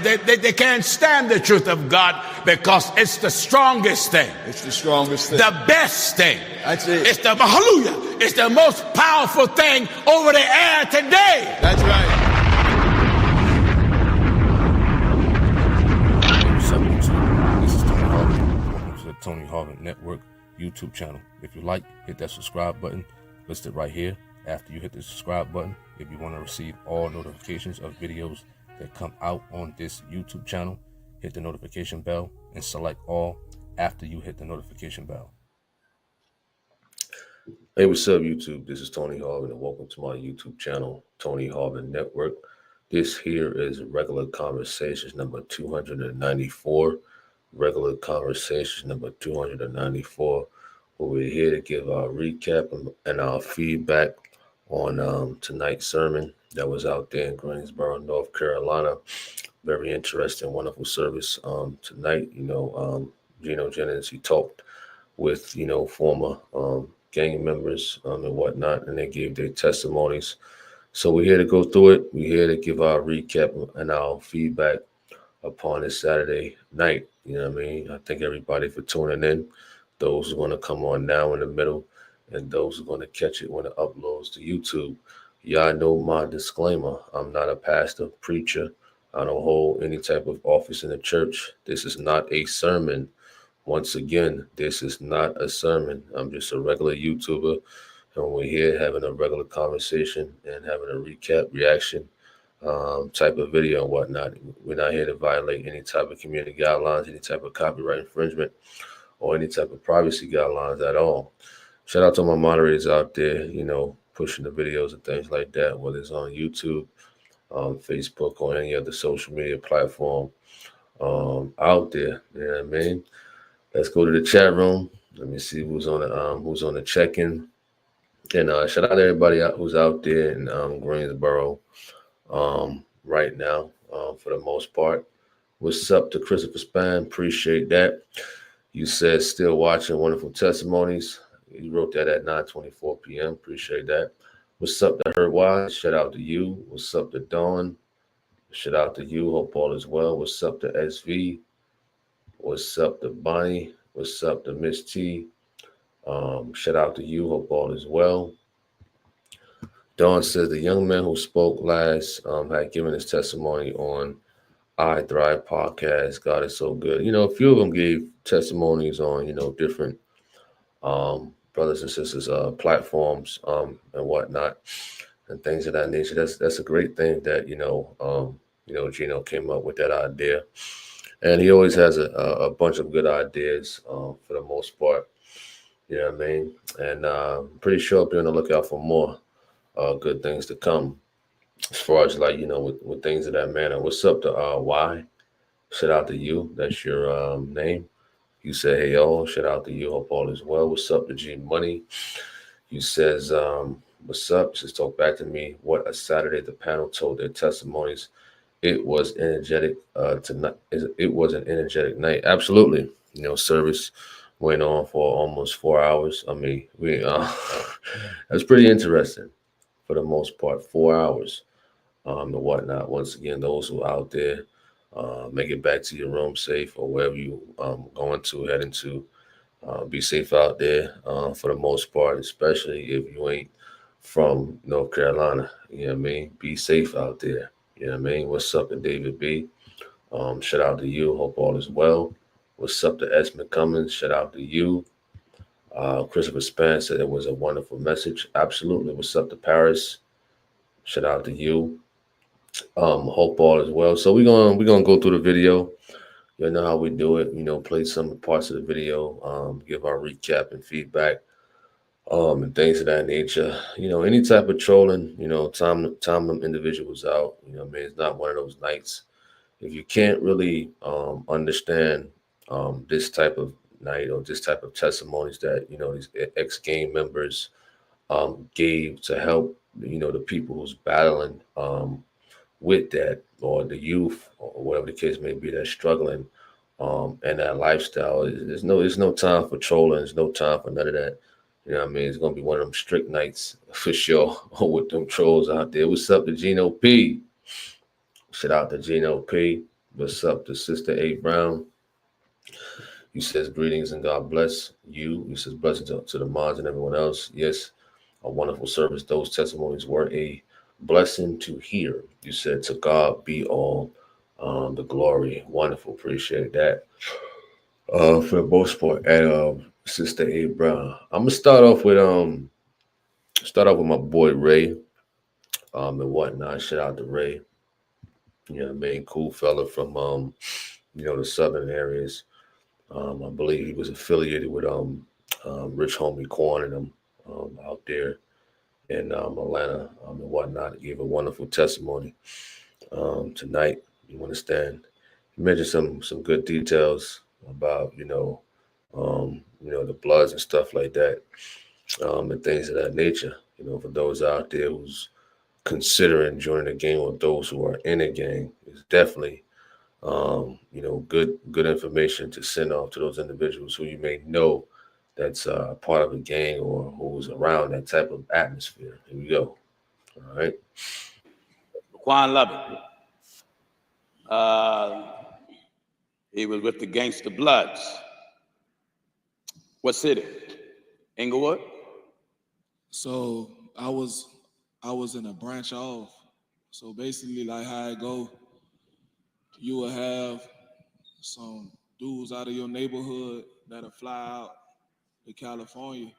They can't stand the truth of God because it's the strongest thing. It's the strongest thing. The best thing. That's it. It's the, hallelujah, it's the most powerful thing over the air today. That's right. What's up, YouTube? This is Tony Harvin. Welcome to the Tony Harvin Network YouTube channel. If you like, hit that subscribe button listed right here. After you hit the subscribe button, if you want to receive all notifications of videos that come out on this YouTube channel, hit the notification bell and select all after you hit the notification bell. Hey, what's up, YouTube? This is Tony Harvin, and welcome to my YouTube channel, Tony Harvin Network. This here is Regular Conversations number 294. Regular Conversations number 294, where we're here to give our recap and our feedback on tonight's sermon that was out there in Greensboro, North Carolina. Very interesting, wonderful service tonight. Gino Jennings, he talked with, former gang members and whatnot, and they gave their testimonies. So we're here to go through it. We're here to give our recap and our feedback upon this Saturday night. You know what I mean? I thank everybody for tuning in. Those who are going to come on now in the middle, and those who are going to catch it when it uploads to YouTube. Y'all know my disclaimer. I'm not a pastor, preacher. I don't hold any type of office in the church. This is not a sermon. Once again, this is not a sermon. I'm just a regular YouTuber, and we're here having a regular conversation and having a recap, reaction type of video and whatnot. We're not here to violate any type of community guidelines, any type of copyright infringement, or any type of privacy guidelines at all. Shout out to my moderators out there, pushing the videos and things like that, whether it's on YouTube, Facebook, or any other social media platform out there. You know what I mean? Let's go to the chat room. Let me see who's on the check-in. And shout out to everybody who's out there in Greensboro right now, for the most part. What's up to Christopher Span? Appreciate that. You said still watching, wonderful testimonies. You wrote that at 9:24 p.m. Appreciate that. What's up to Herb Wise? Shout out to you. What's up to Dawn? Shout out to you. Hope all is well. What's up to SV? What's up to Bonnie? What's up to Miss T? Shout out to you. Hope all is well. Dawn says the young man who spoke last had given his testimony on I Thrive podcast. God is so good. A few of them gave testimonies on, different brothers and sisters platforms and whatnot and things of that nature. That's a great thing that Gino came up with that idea, and he always has a bunch of good ideas for the most part. You know what I mean? And I'm pretty sure I'll be on the lookout for more good things to come as far as with things of that manner. What's up to Y? Shout out to you. That's your name. You say, hey, y'all, shout out to you. Hope all is well. What's up to G Money? You says, what's up? Just talk back to me. What a Saturday. The panel told their testimonies. It was energetic tonight. It was an energetic night. Absolutely. Service went on for almost 4 hours. I mean, that's pretty interesting for the most part. 4 hours and whatnot. Once again, those who are out there, make it back to your room safe, or wherever you heading to. Be safe out there for the most part, especially if you ain't from North Carolina. You know what I mean? Be safe out there. You know what I mean? What's up to David B? Shout out to you. Hope all is well. What's up to Esmond Cummins? Shout out to you. Christopher Span said it was a wonderful message. Absolutely. What's up to Paris? Shout out to you. Hope all is well. So we're gonna go through the video. You know how we do it. Play some parts of the video, give our recap and feedback, and things of that nature. Any type of trolling, time them individuals out. It's not one of those nights. If you can't really understand this type of night or this type of testimonies that these ex-gang members gave to help the people who's battling with that, or the youth, or whatever the case may be, that's struggling and that lifestyle. There's no time for trolling. There's no time for none of that. It's gonna be one of them strict nights for sure with them trolls out there. What's up to Gino P? Shout out to Gino P. What's up to Sister A. Brown? He says, greetings and God bless you. He says, blessings to the mods and everyone else. Yes, a wonderful service. Those testimonies were a blessing to hear. You said, to God be all the glory. Wonderful. Appreciate that. For the most part, and Sister A. Brown. I'm gonna start off with my boy Ray, and whatnot. Shout out to Ray. You know what I mean? Cool fella from the southern areas. I believe he was affiliated with Rich Homie Quan and them out there in Atlanta and whatnot. He gave a wonderful testimony tonight. You understand? He mentioned some good details about the Bloods and stuff like that, and things of that nature. For those out there who's considering joining a gang, or those who are in a gang, is definitely good information to send off to those individuals who you may know that's part of a gang or who's around that type of atmosphere. Here we go. All right. Quan Lovett. He was with the Gangster Bloods. What city? Inglewood? So I was in a branch off. So basically, like how it go, you will have some dudes out of your neighborhood that'll fly out to California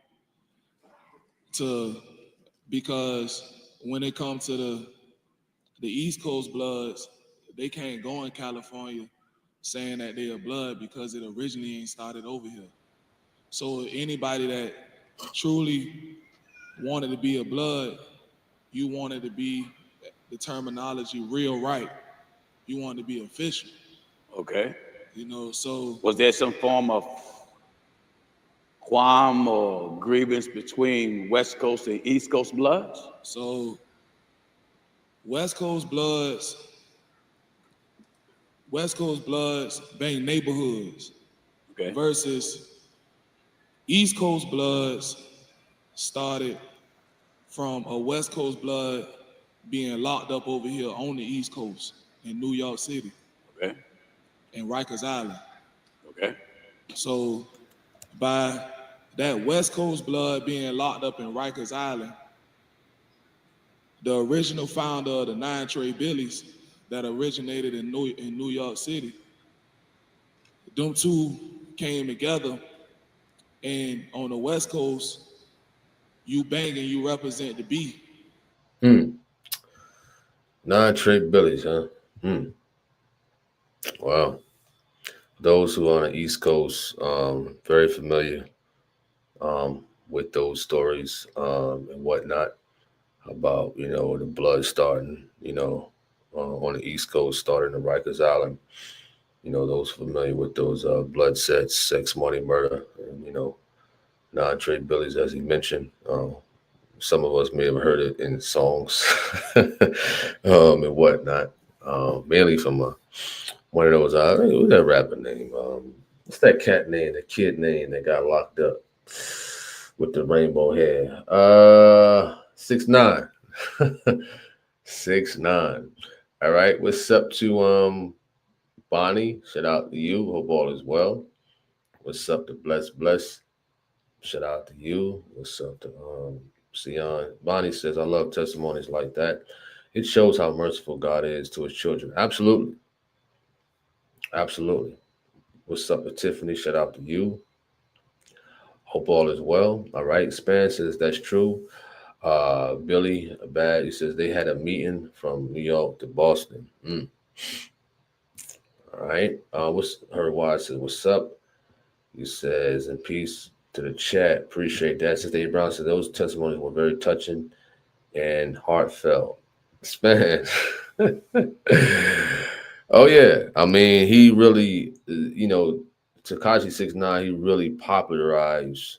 because when it comes to the East Coast Bloods, they can't go in California saying that they are blood because it originally ain't started over here. So anybody that truly wanted to be a blood, you wanted to be the terminology real right. You wanted to be official. Okay. So was there some form of qualm or grievance between West Coast and East Coast Bloods? So West Coast Bloods bang neighborhoods. Okay. Versus East Coast Bloods started from a West Coast Blood being locked up over here on the East Coast in New York City. Okay. And Rikers Island. Okay. So by that West Coast Blood being locked up in Rikers Island, the original founder of the 9 Trey Billies that originated in New York City, them two came together, and on the West Coast, you bang and you represent the B. 9 Trey Billies, huh? Wow. Those who are on the East Coast, very familiar with those stories and whatnot about, the blood starting, on the East Coast, starting in Rikers Island. Those familiar with those blood sets, sex, money, murder, and, 9 Trey Billies, as he mentioned. Some of us may have heard it in songs and whatnot, mainly from one of those, what's that rapper name? What's that cat name, the kid name that got locked up with the rainbow hair? 6ix9ine. 6ix9ine. All right. What's up to Bonnie? Shout out to you. Hope all is well. What's up to Bless? Shout out to you. What's up to Sion? Bonnie says, I love testimonies like that. It shows how merciful God is to his children. Absolutely. Absolutely. What's up to Tiffany? Shout out to you. Hope all is well. All right. Span says that's true. Billy Bad, he says they had a meeting from New York to Boston. All right. What's her wife says, what's up? He says, in peace to the chat. Appreciate that. Sister A. Brown said those testimonies were very touching and heartfelt. Span. Oh yeah. I mean, he really, Tekashi 6ix9ine, he really popularized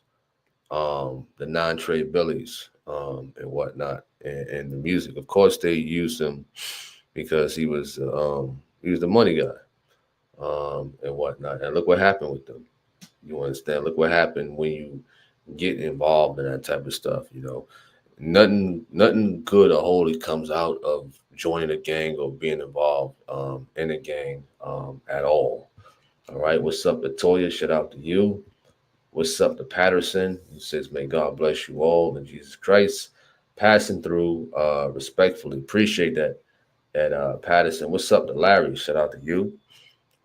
the 9 Trey Billies and whatnot, and the music. Of course, they used him because he was the money guy and whatnot. And look what happened with them. You understand? Look what happened when you get involved in that type of stuff. nothing good or holy comes out of joining a gang or being involved in a gang at all. All right, what's up, Latoya? Shout out to you. What's up to Patterson? He says, may God bless you all in Jesus Christ. Passing through respectfully. Appreciate that, Patterson. What's up to Larry? Shout out to you.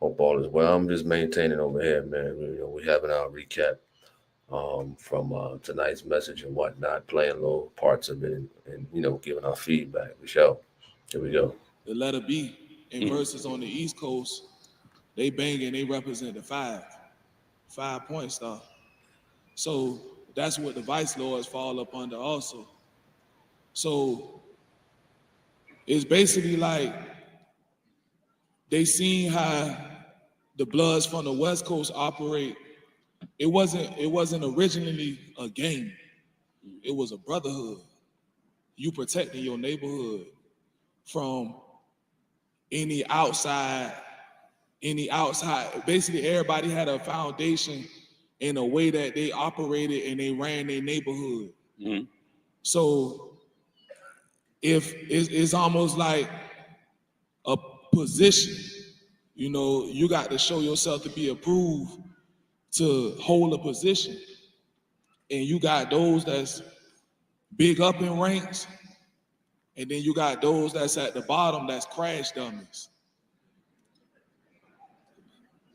Hope all is well. I'm just maintaining over here, man. We having our recap from tonight's message and whatnot, playing little parts of it and giving our feedback. Here we go. The letter B in verses on the East Coast, they banging, they represent the 5-point star. So that's what the vice lords fall up under also. So it's basically like they seen how the Bloods from the West Coast operate. It wasn't originally a gang. It was a brotherhood. You protecting your neighborhood from any outside. Basically, everybody had a foundation in a way that they operated and they ran their neighborhood. Mm-hmm. So if it's almost like a position, you got to show yourself to be approved to hold a position. And you got those that's big up in ranks, and then you got those that's at the bottom that's crash dummies.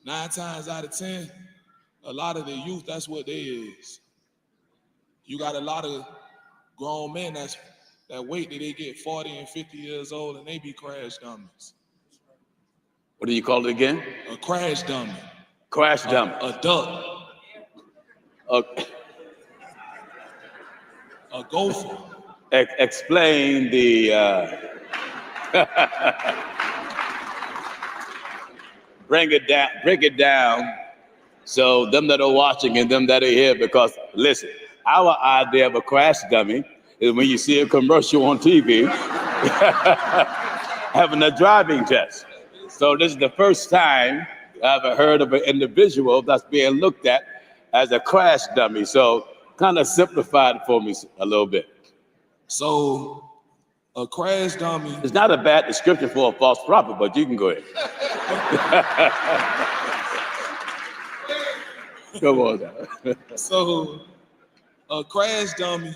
9 times out of 10, a lot of the youth, that's what they is. You got a lot of grown men that wait till they get 40 and 50 years old and they be crash dummies. What do you call it again? A crash dummy. Crash dummy. A duck. A gopher. Explain the break it down so them that are watching and them that are here, because listen, our idea of a crash dummy is when you see a commercial on TV having a driving test. So this is the first time I've ever heard of an individual that's being looked at as a crash dummy. So kind of simplified it for me a little bit. So a crash dummy. It's not a bad description for a false prophet, but you can go ahead. Come on. So a crash dummy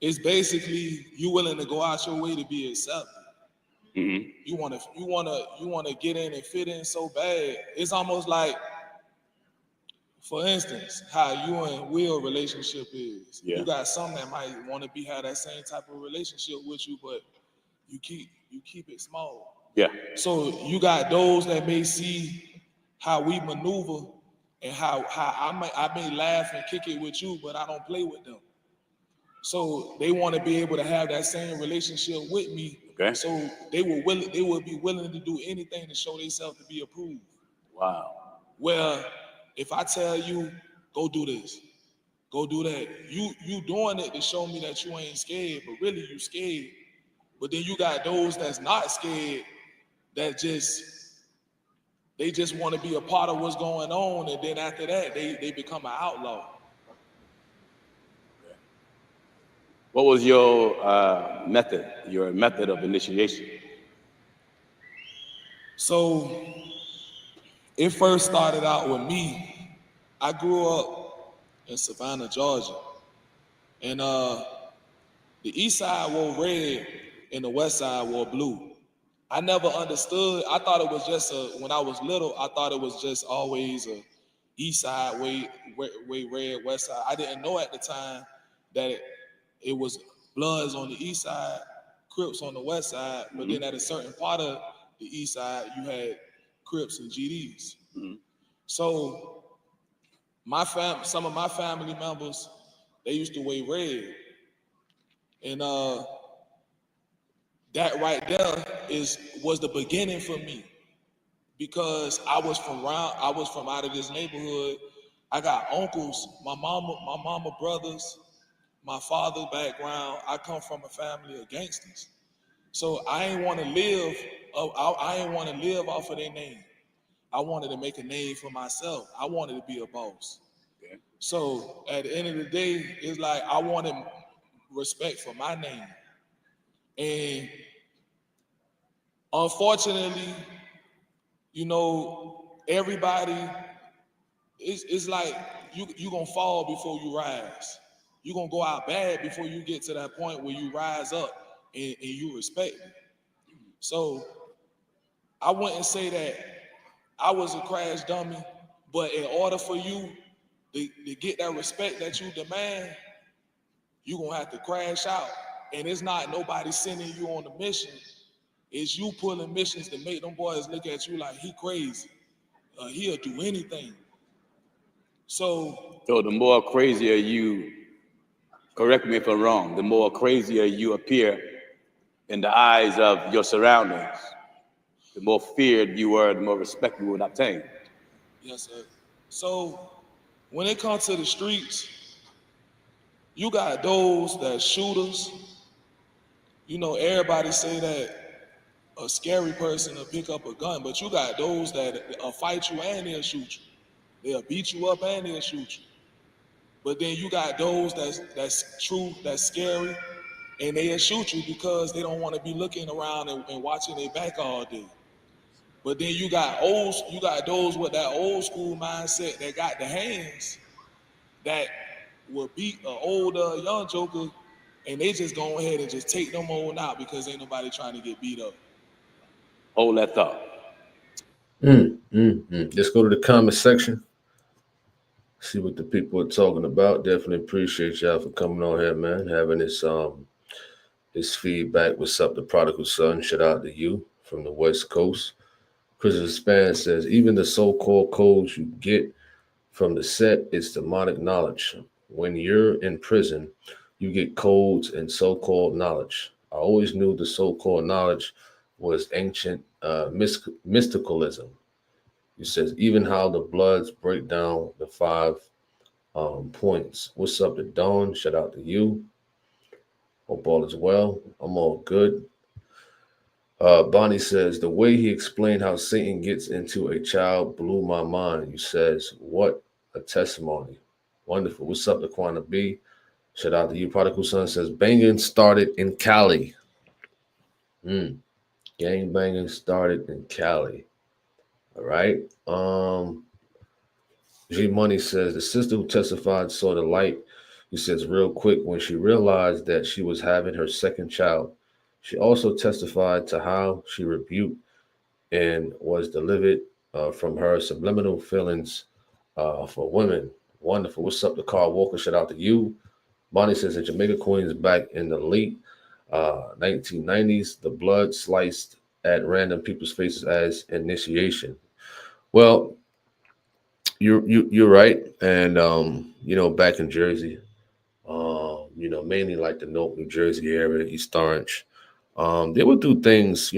is basically you willing to go out your way to be accepted. Mm-hmm. You want to get in and fit in so bad. It's almost like, for instance, how you and Will relationship is. Yeah. You got some that might want to have that same type of relationship with you, but you keep it small. Yeah. So you got those that may see how we maneuver and how I may laugh and kick it with you, but I don't play with them. So they want to be able to have that same relationship with me. Okay. So they will be willing to do anything to show themselves to be approved. Wow. Well, if I tell you, go do this, go do that, you doing it to show me that you ain't scared, but really you scared. But then you got those that's not scared that they just want to be a part of what's going on, and then after that they become an outlaw. What was your method of initiation? So it first started out with me. I grew up in Savannah, Georgia, and the east side wore red and the west side wore blue. I never understood. I thought it was just when I was little, I thought it was just always a east side way red, west side. I didn't know at the time that it was Bloods on the east side, Crips on the west side, but then at a certain part of the east side, you had Crips and GDs. Mm-hmm. So some of my family members, they used to wear red. And that right there was the beginning for me, because I was from out of this neighborhood. I got uncles, my mama brothers, my father's background. I come from a family of gangsters. So I ain't want to live off of their name. I wanted to make a name for myself. I wanted to be a boss. Okay. So at the end of the day, it's like I wanted respect for my name. And unfortunately, everybody, it's like you gonna fall before you rise. You're gonna go out bad before you get to that point where you rise up and you respect me. So I wouldn't say that I was a crash dummy, but in order for you to get that respect that you demand, you're gonna have to crash out. And it's not nobody sending you on a mission. It's you pulling missions to make them boys look at you like he crazy. He'll do anything. So the more crazier you, correct me if I'm wrong, the more crazier you appear in the eyes of your surroundings, the more feared you were, the more respect you would obtain. yes, sir. So when it comes to the streets, you got those that shooters. Everybody say that a scary person will pick up a gun, but you got those that fight you and they'll shoot you. They'll beat you up and they'll shoot you. But then you got those that's true, that's scary, and they'll shoot you because they don't want to be looking around and watching their back all day. But then you got those with that old school mindset that got the hands that will beat an older young joker, and they just go ahead and just take them old out because ain't nobody trying to get beat up. Hold that thought. Let's go to the comment section. See what the people are talking about. Definitely appreciate y'all for coming on here, man. Having this feedback. What's up, the prodigal son? Shout out to you from the West Coast. Christopher Span says, even the so-called codes you get from the set is demonic knowledge. When you're in prison, you get codes and so-called knowledge. I always knew the so-called knowledge was ancient mysticalism. He says, even how the Bloods break down the 5 points. What's up to Dawn? Shout out to you. Hope all is well. I'm all good. Bonnie says, the way he explained how Satan gets into a child blew my mind. He says, what a testimony. Wonderful. What's up to Quanah B? Shout out to you. Prodigal Son says, banging started in Cali. Gang banging started in Cali. All right. G Money says, the sister who testified saw the light. He says, real quick, when she realized that she was having her second child, she also testified to how she rebuked and was delivered from her subliminal feelings for women. Wonderful. What's up to Carl Walker? Shout out to you. Bonnie says, in Jamaica Queens back in the late 1990s, the blood sliced at random people's faces as initiation. Well, you're right. And, back in Jersey, mainly like the North New Jersey area, East Orange, they would do things,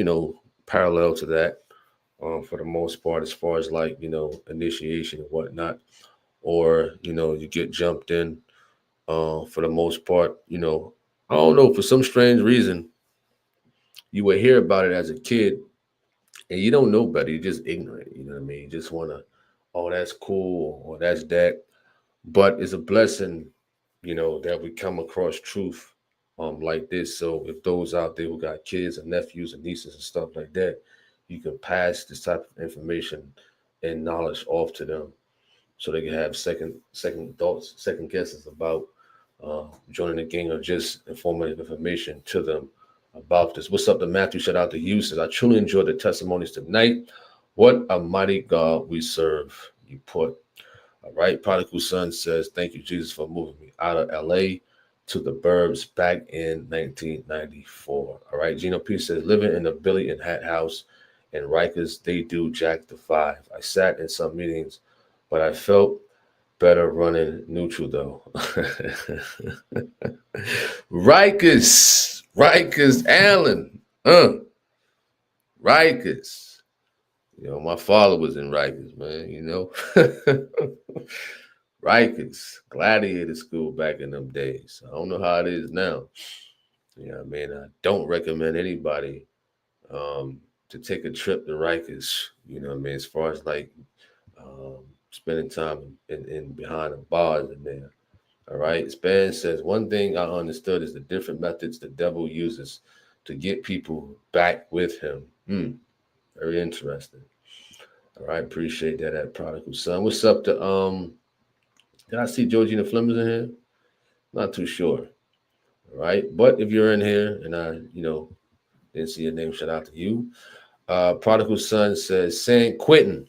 parallel to that for the most part, as far as like, initiation and whatnot, or, you get jumped in for the most part, I don't know, for some strange reason, you would hear about it as a kid and you don't know better. You're just ignorant. You know what I mean? You just want to, oh, that's cool or that's that. But it's a blessing, that we come across truth like this. So if those out there who got kids and nephews and nieces and stuff like that, you can pass this type of information and knowledge off to them so they can have second thoughts, second guesses about joining the gang or just informative information to them about this. What's up to Matthew? Shout out to you. Says, I truly enjoyed the testimonies tonight. What a mighty God we serve. You put. All right. Prodigal Son says, thank you, Jesus, for moving me out of LA to the burbs back in 1994. All right. Gino P says, living in the Billy and Hat House in Rikers, they do Jack the 5. I sat in some meetings, but I felt better running neutral though. Rikers, Allen, Rikers. My father was in Rikers, man, Rikers, Gladiator School back in them days. I don't know how it is now. I don't recommend anybody to take a trip to Rikers, as far as like spending time in behind the bars in there. All right. Span says, one thing I understood is the different methods the devil uses to get people back with him. Very interesting. All right. Appreciate that Prodigal Son. What's up to, did I see Georgina Fleming's in here? Not too sure. All right. But if you're in here and I, didn't see your name, shout out to you. Prodigal Son says San Quentin.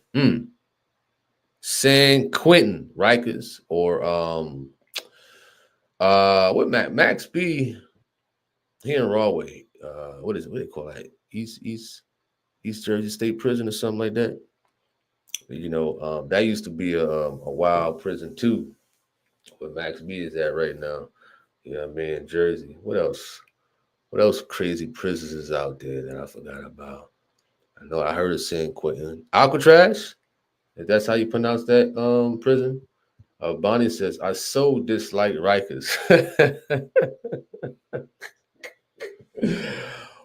San Quentin, Rikers, or what Max B here in Rahway. What do they call that? East Jersey State Prison or something like that. That used to be a wild prison too, where Max B is at right now. You know what I mean? Jersey. What else? What else crazy prisons is out there that I forgot about? I know I heard of San Quentin. Alcatraz? If that's how you pronounce that prison? Bonnie says, I so dislike Rikers.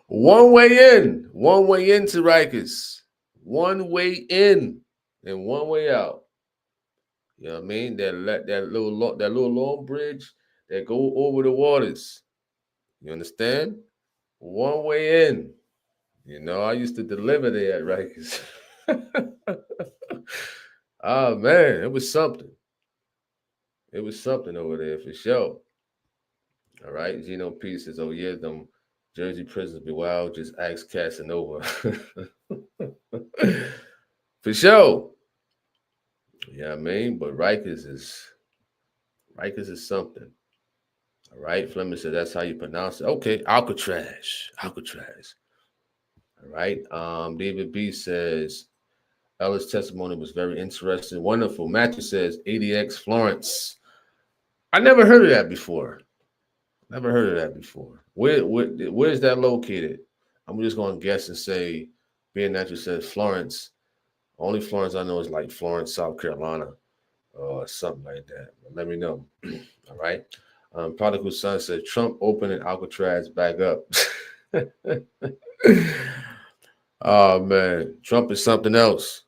One way into Rikers. One way in and one way out. You know what I mean? That little long bridge that go over the waters. You understand? One way in. I used to deliver there at Rikers. Oh man, it was something. It was something over there for sure. All right. Gino P says, oh yeah, them Jersey prisons be wild. Just ask Casanova. For sure. Yeah, I mean, but Rikers is something. All right. Fleming said that's how you pronounce it. Okay, Alcatraz. All right. David B says Ella's testimony was very interesting. Wonderful. Matthew says ADX Florence. I never heard of that before. Where's that located? I'm just going to guess and say, being that you said Florence, only Florence I know is like Florence, South Carolina, or something like that. But let me know. All right. Prodigal Son said Trump opening Alcatraz back up. Oh man, Trump is something else.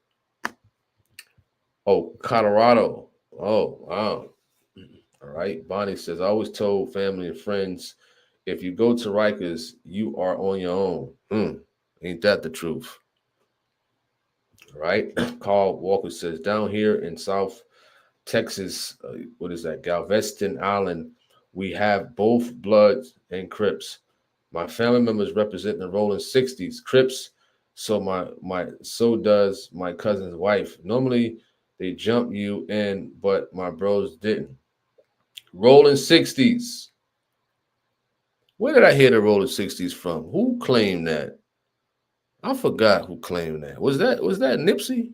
Oh, Colorado. Oh, wow. All right. Bonnie says, I always told family and friends, if you go to Rikers, you are on your own. Ain't that the truth? All right. Carl Walker says, down here in South Texas, what is that? Galveston Island, we have both Bloods and Crips. My family members represent the rolling 60s Crips. So does my cousin's wife. Normally they jump you in, but my bros didn't. Rolling 60s. Where did I hear the rolling 60s from? Who claimed that? I forgot who claimed that. Was that Nipsey?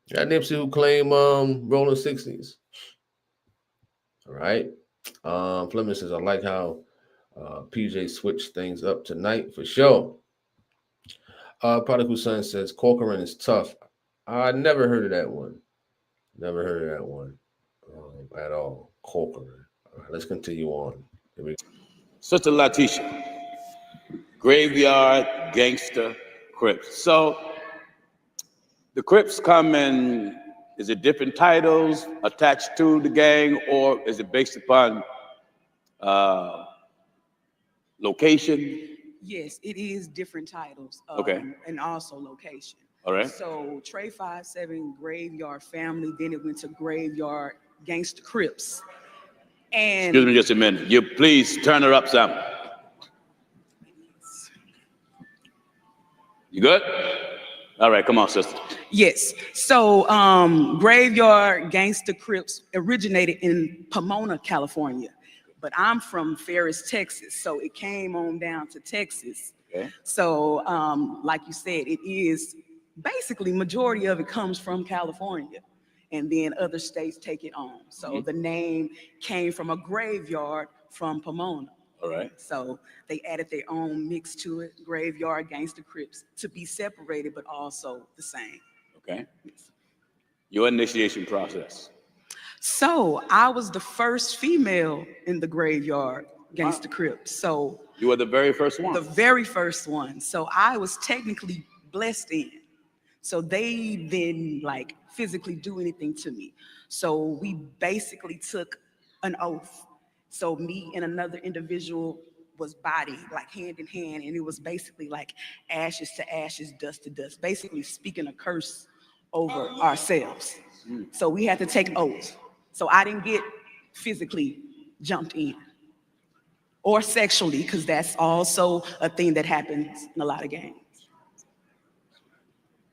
That Nipsey who claimed rolling 60s. All right. Fleming says, I like how PJ switched things up tonight for sure. Prodigal Son says, Corcoran is tough. I never heard of that one. At all. Corcoran. All right, let's continue on. Sister Latisha, Graveyard Gangster Crips. So the Crips come in, is it different titles attached to the gang, or is it based upon location? Yes, it is different titles. Okay. And also location. All right. So Trey 5-7 Graveyard Family, then it went to Graveyard Gangster Crips. And excuse me just a minute. You please turn her up some. You good? All right, come on, sister. yes, so Graveyard Gangster Crips originated in Pomona, California, but I'm from Ferris, Texas, so it came on down to Texas. Okay. So like you said, it is basically majority of it comes from California, and then other states take it on. So the name came from a graveyard from Pomona. All right. So they added their own mix to it, Graveyard Gangster Crips, to be separated but also the same. Okay. Your initiation process. So I was the first female in the Graveyard Gangster Crips. So you were the very first one. The very first one. So I was technically blessed in. So they didn't like physically do anything to me. So we basically took an oath. So me and another individual was bodied like hand in hand, and it was basically like ashes to ashes, dust to dust, basically speaking a curse over ourselves. So we had to take oaths. So I didn't get physically jumped in or sexually, because that's also a thing that happens in a lot of gangs.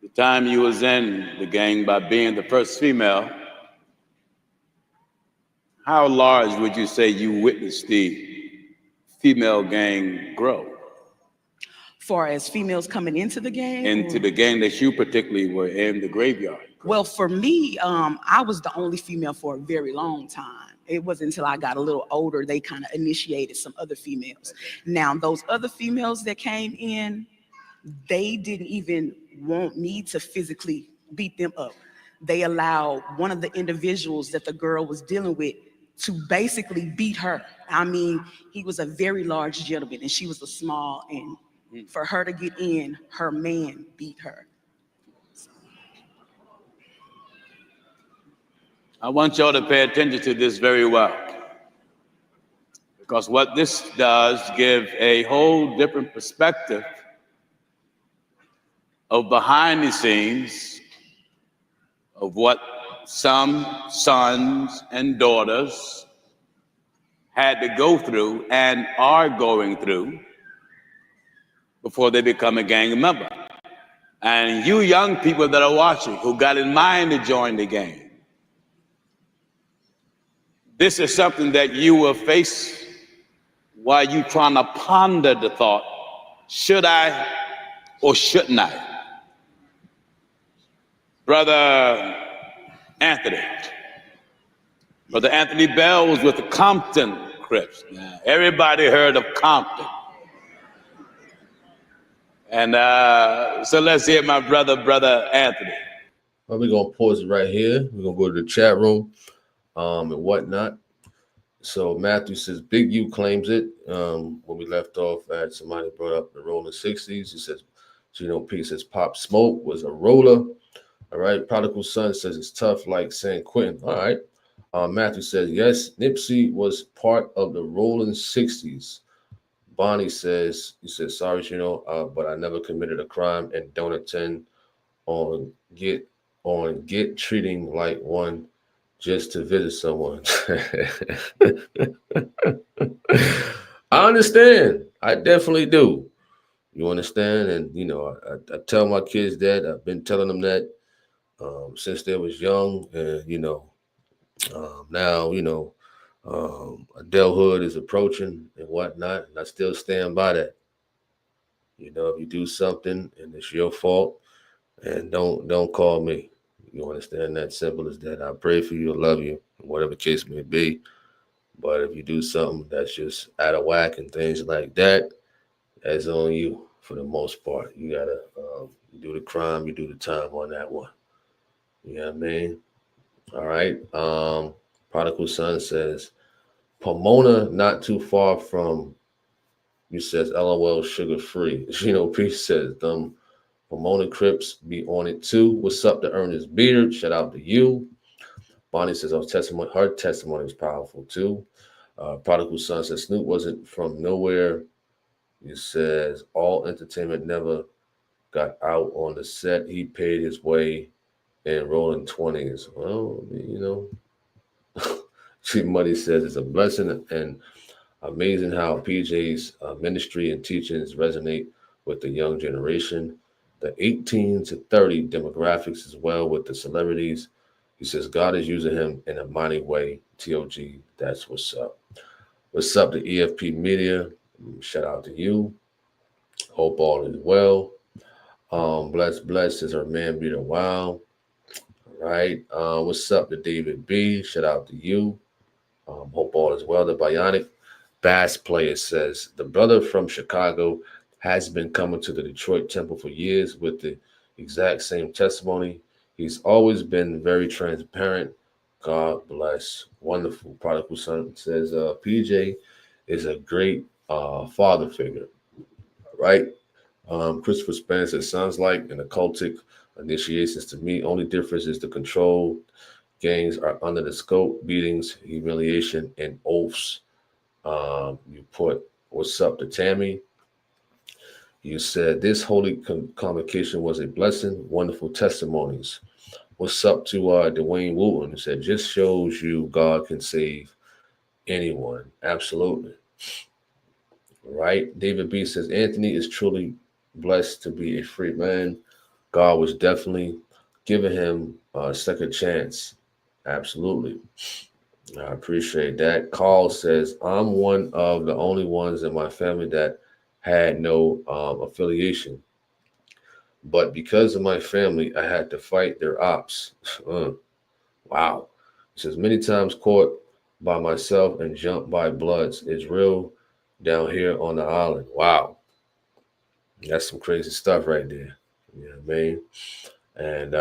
The time you was in the gang, by being the first female, how large would you say you witnessed the female gang grow? Far as females coming into the gang? Into the gang that you particularly were in, the graveyard? Well, for me, I was the only female for a very long time. It wasn't until I got a little older, they kind of initiated some other females. Now, those other females that came in, they didn't even want me to physically beat them up. They allowed one of the individuals that the girl was dealing with to basically beat her. I mean, he was a very large gentleman and she was a small, and for her to get in, her man beat her. I want y'all to pay attention to this very well, because what this does give a whole different perspective of behind the scenes of what some sons and daughters had to go through and are going through before they become a gang member. And you young people that are watching who got in mind to join the gang, this is something that you will face while you trying to ponder the thought, should I or shouldn't I? Brother Anthony Bell was with the Compton Crips. Now, everybody heard of Compton. And so let's hear my brother Anthony. Well, we're going to pause it right here. We're going to go to the chat room and whatnot. So Matthew says, Big U claims it. When we left off, I had somebody brought up the rolling 60s. He says, Gino P says, Pop Smoke was a roller. All right. Prodigal Son says it's tough like San Quentin. All right. Matthew says, yes, Nipsey was part of the rolling 60s. Bonnie says, he says, sorry, Gino, but I never committed a crime and don't intend on get treating like one just to visit someone. I understand. I definitely do. You understand? And, I tell my kids that. I've been telling them that since they was young. And, now, adulthood is approaching and whatnot. And I still stand by that. If you do something and it's your fault, and don't call me. You understand? That simple as that. I pray for you, I love you, whatever the case may be. But if you do something that's just out of whack and things like that, that's on you for the most part. You gotta do the crime, you do the time on that one. You know what I mean? All right. Prodigal Son says, Pomona not too far from you, says LOL sugar free. Gino P says Pomona Crips be on it too. What's up to Ernest Beard? Shout out to you. Bonnie says her testimony was powerful too. Prodigal Son says Snoop wasn't from nowhere. He says all entertainment never got out on the set. He paid his way in rolling 20s. Well, Chief Muddy says it's a blessing and amazing how PJ's ministry and teachings resonate with the young generation. The 18 to 30 demographics as well with the celebrities. He says God is using him in a mighty way. TOG, that's what's up. What's up to EFP Media? Shout out to you. Hope all is well. Bless is our man Beat a Wow. All right. What's up to David B? Shout out to you. Hope all is well. The Bionic Bass Player says the brother from Chicago has been coming to the Detroit Temple for years with the exact same testimony. He's always been very transparent. God bless. Wonderful. Prodigal Son says PJ is a great father figure. Right? Christopher Spencer says sounds like an occultic initiations to me. Only difference is the control. Gangs are under the scope, beatings, humiliation, and oaths. You put what's up to Tammy. You said this holy convocation was a blessing, wonderful testimonies. What's up to Dwayne Wooten? He said, just shows you God can save anyone. Absolutely. Right? David B says, Anthony is truly blessed to be a free man. God was definitely giving him a second chance. Absolutely. I appreciate that. Carl says, I'm one of the only ones in my family that had no affiliation. But because of my family, I had to fight their ops. Wow. He says, many times caught by myself and jumped by bloods. It's real down here on the island. Wow. That's some crazy stuff right there. You know what I mean? And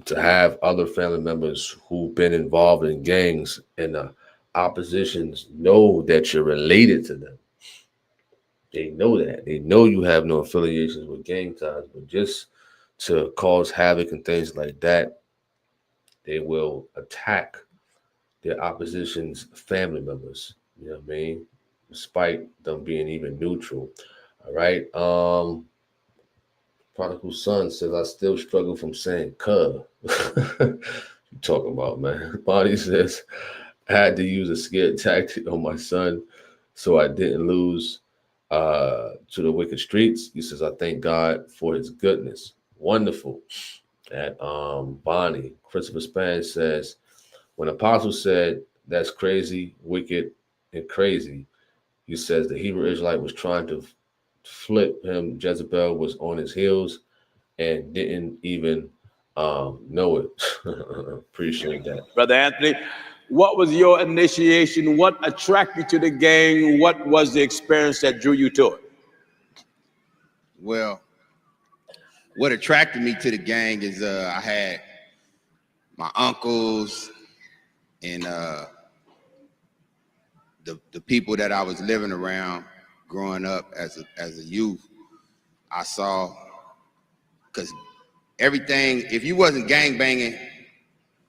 to have other family members who've been involved in gangs and the oppositions know that you're related to them. They know that. They know you have no affiliations with gang ties, but just to cause havoc and things like that, they will attack their opposition's family members. You know what I mean? Despite them being even neutral. All right. Prodigal Son says, I still struggle from saying "cuz." You talking about, man? Bonnie says, I had to use a scared tactic on my son so I didn't lose to the wicked streets. He says, I thank God for his goodness. Wonderful. And Bonnie, Christopher Span says, when Apostle said, that's crazy, wicked, and crazy, he says the Hebrew Israelite was trying to flip him. Jezebel was on his heels and didn't even know it. Appreciate that. Brother Anthony, what was your initiation? What attracted you to the gang? What was the experience that drew you to it? Well, what attracted me to the gang is I had my uncles and the people that I was living around growing up as a youth. I saw, because everything, if you wasn't gang banging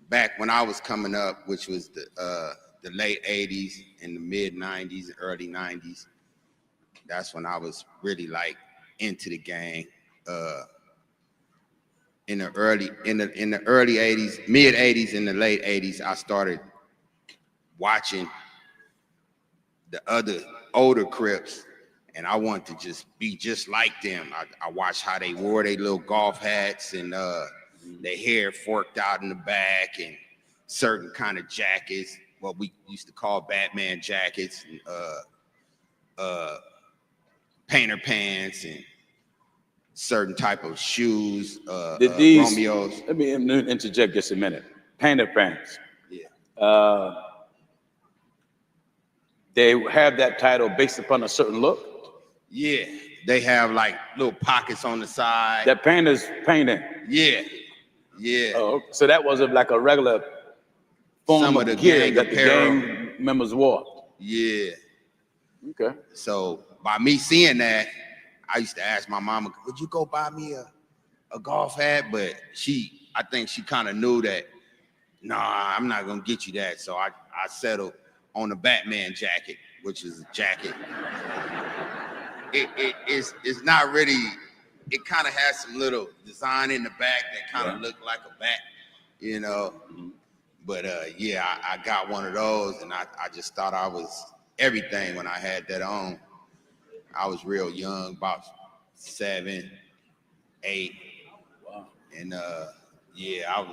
back when I was coming up, which was the late 80s and the mid 90s, early 90s, that's when I was really like into the gang. In the early 80s, mid 80s and the late 80s, I started watching the other older Crips, and I wanted to just be just like them. I watched how they wore their little golf hats and their hair forked out in the back and certain kind of jackets, what we used to call Batman jackets, and painter pants and certain type of shoes, Did these, Romeos. Let me interject just a minute. Painter pants. Yeah. They have that title based upon a certain look? Yeah. They have like little pockets on the side. That painter's painting? Yeah. Yeah. Oh, so that wasn't like a regular form Some of the gear gang that the apparel. gang members wore? Yeah. Okay. So by me seeing that, I used to ask my mama, would you go buy me a golf hat? But I think she kind of knew that, nah, I'm not gonna get you that. So I settled on the Batman jacket, which is a jacket. It's not really, it kind of has some little design in the back that kind of look like a bat, you know. But yeah, I got one of those, and I just thought I was everything when I had that on. I was real young, about 7, 8. Wow. And yeah,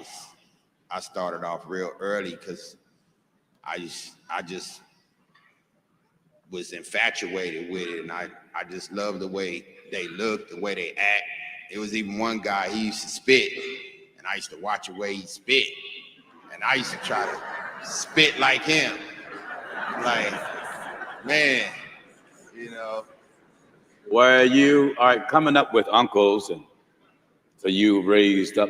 I started off real early because I just was infatuated with it, and I just loved the way they looked, the way they act. There was even one guy, he used to spit, and I used to watch the way he spit, and I used to try to spit like him. Like, man, you know. Were you, all right, coming up with uncles, and so you were raised up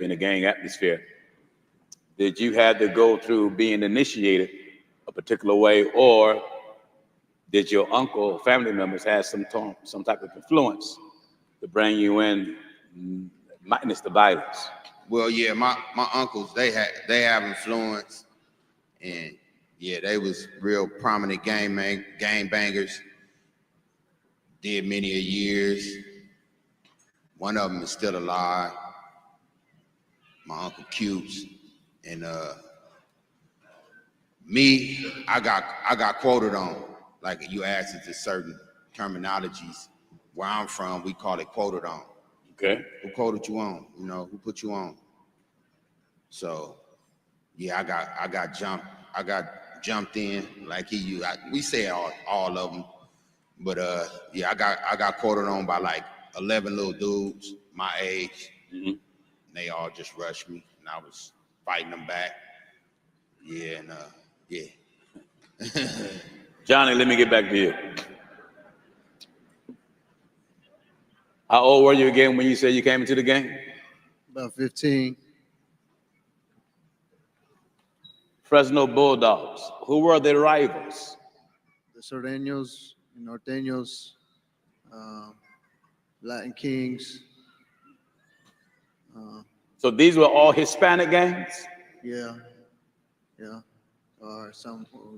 in a gang atmosphere. Did you have to go through being initiated a particular way, or did your uncle, family members have some type of influence to bring you in minus the violence. Well, yeah, my uncles, they have influence, and yeah, they was real prominent game bangers. Did many a years. One of them is still alive. My uncle Cubes, and me, I got quoted on. Like you asked, it's certain terminologies. Where I'm from, we call it quoted on. Okay. Who quoted you on? You know, who put you on? So, yeah, I got jumped in like we say all of them, but yeah, I got quoted on by like 11 little dudes my age. Mm-hmm. They all just rushed me, and I was fighting them back. Yeah, and yeah. Johnny, let me get back to you. How old were you again when you said you came into the game? About 15. Fresno Bulldogs. Who were their rivals? The Sureños, Norteños, Latin Kings. So these were all Hispanic gangs? Yeah.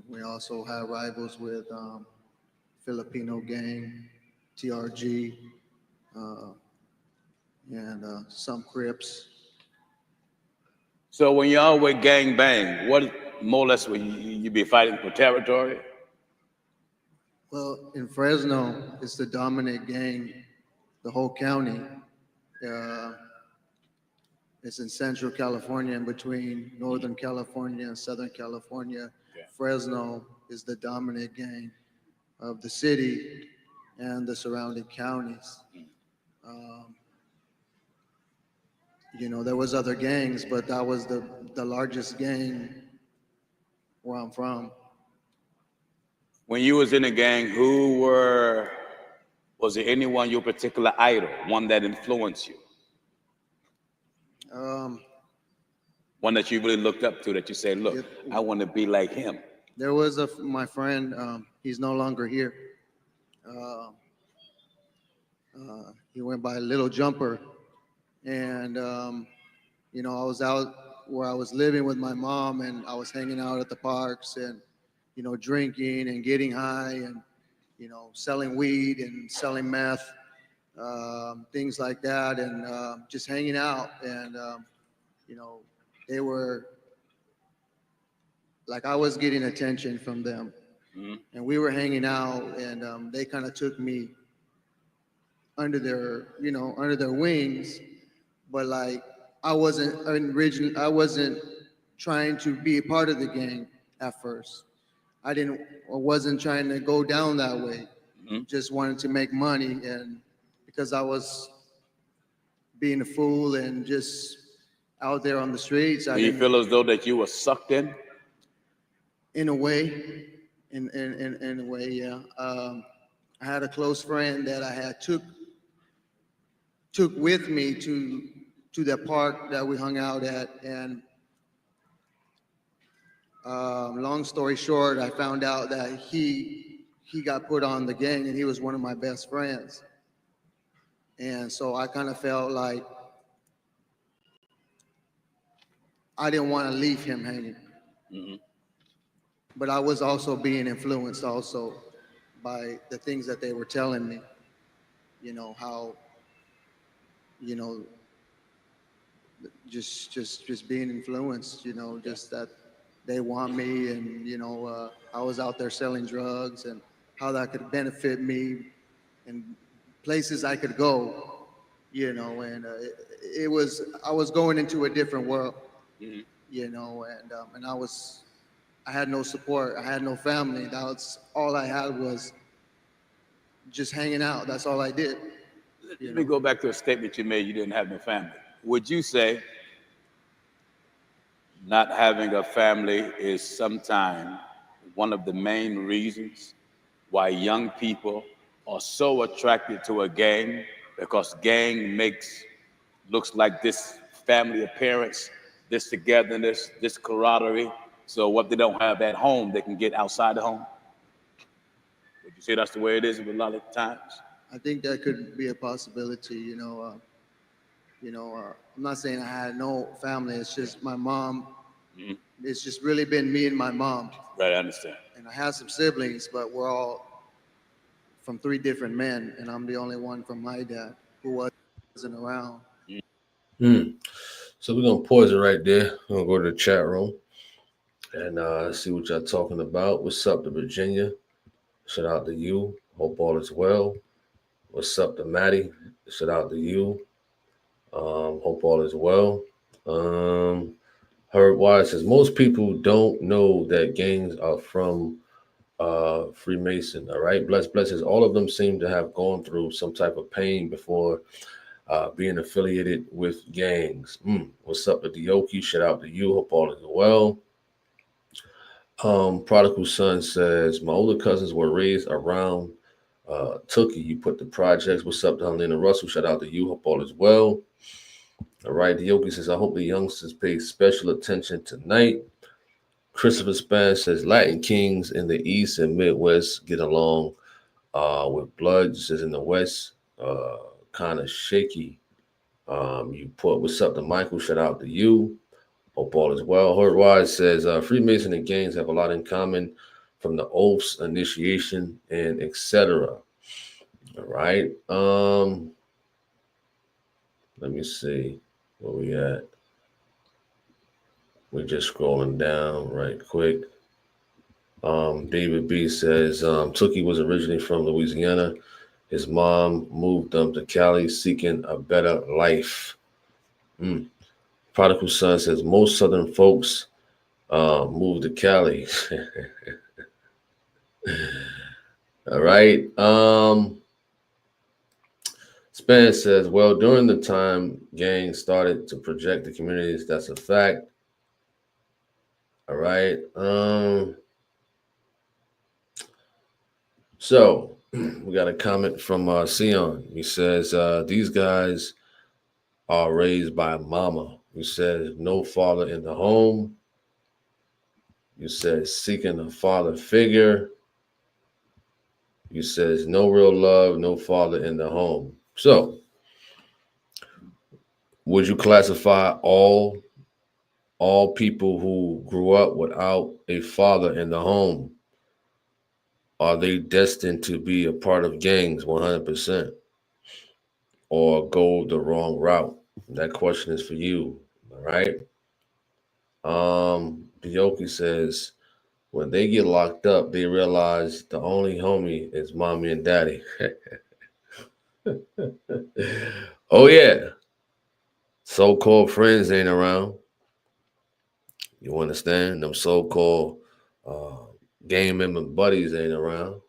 We also had rivals with Filipino gang, TRG, and some Crips. So when y'all were gang bang, what more or less were you be fighting for territory? Well, in Fresno, it's the dominant gang, the whole county. It's in Central California, in between Northern California and Southern California. Okay. Fresno is the dominant gang of the city and the surrounding counties. There was other gangs, but that was the largest gang where I'm from. When you was in a gang, was there anyone your particular idol, one that influenced you? One that you really looked up to, that you say, look, I want to be like him. There was my friend, he's no longer here. He went by Little Jumper. And, I was out where I was living with my mom, and I was hanging out at the parks and, drinking and getting high and, selling weed and selling meth, things like that, and just hanging out. And, they were like, I was getting attention from them. Mm-hmm. And we were hanging out, and they kind of took me under their wings. But like, I wasn't trying to be a part of the gang at first. I wasn't trying to go down that way. Mm-hmm. Just wanted to make money, and because I was being a fool and just out there on the streets. Do you feel as though that you were sucked in? In a way, in a way, yeah. I had a close friend that I had took with me to that park that we hung out at, and long story short, I found out that he got put on the gang, and he was one of my best friends. And so I kind of felt like I didn't want to leave him hanging. Mm-hmm. But I was also being influenced also by the things that they were telling me, how, just being influenced, just that they want me, and, I was out there selling drugs and how that could benefit me and places I could go, and I was going into a different world. Mm-hmm. And I had no support. I had no family. That's all I had, was just hanging out. That's all I did. Let me go back to a statement you made. You didn't have no family. Would you say not having a family is sometimes one of the main reasons why young people are so attracted to a gang? Because gang looks like this family appearance, this togetherness, this camaraderie. So what they don't have at home, they can get outside the home. Would you say that's the way it is a lot of times? I think that could be a possibility. I'm not saying I had no family. It's just my mom. Mm-hmm. It's just really been me and my mom. Right, I understand. And I have some siblings, but we're all from 3 different men, and I'm the only one from my dad who wasn't around. So we're gonna pause it right there. We're gonna go to the chat room and see what y'all talking about. What's up to Virginia? Shout out to you. Hope all is well. What's up to Maddie? Shout out to you. Hope all is well. Herb Wise says most people don't know that gangs are from Freemason. All right, blesses. All of them seem to have gone through some type of pain before being affiliated with gangs. What's up with the Yoki? Shout out to you. Hope all is well. Prodigal Son says my older cousins were raised around Tookie. You put the projects. What's up, Helena Russell? Shout out to you. Hope all is well. All right, the Yoki says I hope the youngsters pay special attention tonight. Christopher Span says Latin Kings in the East and Midwest get along with Bloods says in the West, kind of shaky. You put what's up to Michael? Shout out to you. Hope all is well. Hurt Wise says Freemason and gangs have a lot in common, from the oaths, initiation, and etc. All right. Let me see where we at. We're just scrolling down right quick. David B says Tookie was originally from Louisiana. His mom moved them to Cali seeking a better life. Prodigal Son says most Southern folks moved to Cali. All right. Span says, well, during the time gangs started to project the communities, that's a fact. All right. So we got a comment from Sion. He says, these guys are raised by mama. He says, no father in the home. You said seeking a father figure. You says no real love, no father in the home. So would you classify all people who grew up without a father in the home? Are they destined to be a part of gangs 100% or go the wrong route? That question is for you. All right. Bioki says, when they get locked up, they realize the only homie is mommy and daddy. Oh, yeah. So-called friends ain't around. You understand? Them so-called gang member buddies ain't around.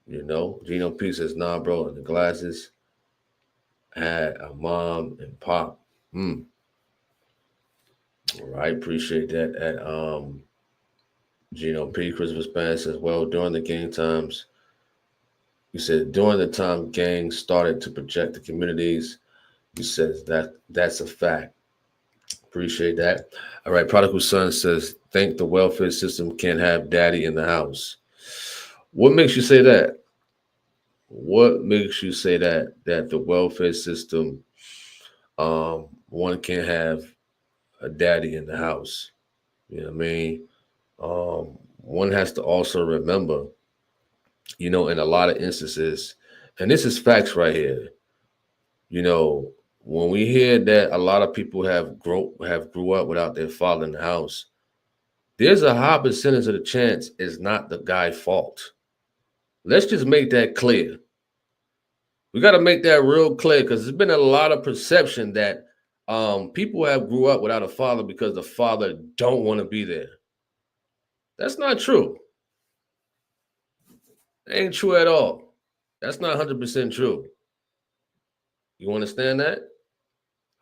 You know? Gino P says, nah, bro, the glasses had a mom and pop. All right, appreciate that. At Gino P. Christopher Span says, well, during the gang times, you said during the time gangs started to project the communities, you said that's a fact. Appreciate that. All right, Prodigal Son says, think the welfare system can't have daddy in the house. What makes you say that? What makes you say that the welfare system, one can't have a daddy in the house? You know what I mean? One has to also remember, you know, in a lot of instances, and this is facts right here, you know, when we hear that a lot of people grew up without their father in the house, there's a high percentage of the chance it's not the guy's fault. Let's just make that clear. We got to make that real clear, because there's been a lot of perception that people have grew up without a father because the father don't want to be there. That's not true. Ain't true at all. That's not 100% true. You understand that?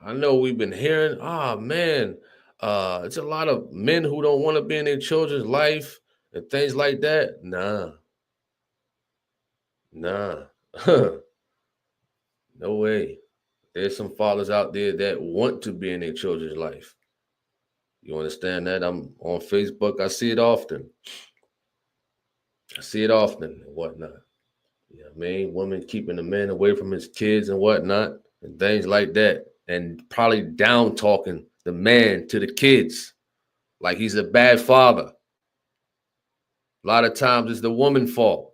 I know we've been hearing, man, it's a lot of men who don't want to be in their children's life and things like that. Nah. No way. There's some fathers out there that want to be in their children's life. You understand that? I'm on Facebook. I see it often. And whatnot. You know what I mean? Women keeping the man away from his kids and whatnot. and things like that, and probably down talking the man to the kids like he's a bad father. A lot of times it's the woman's fault.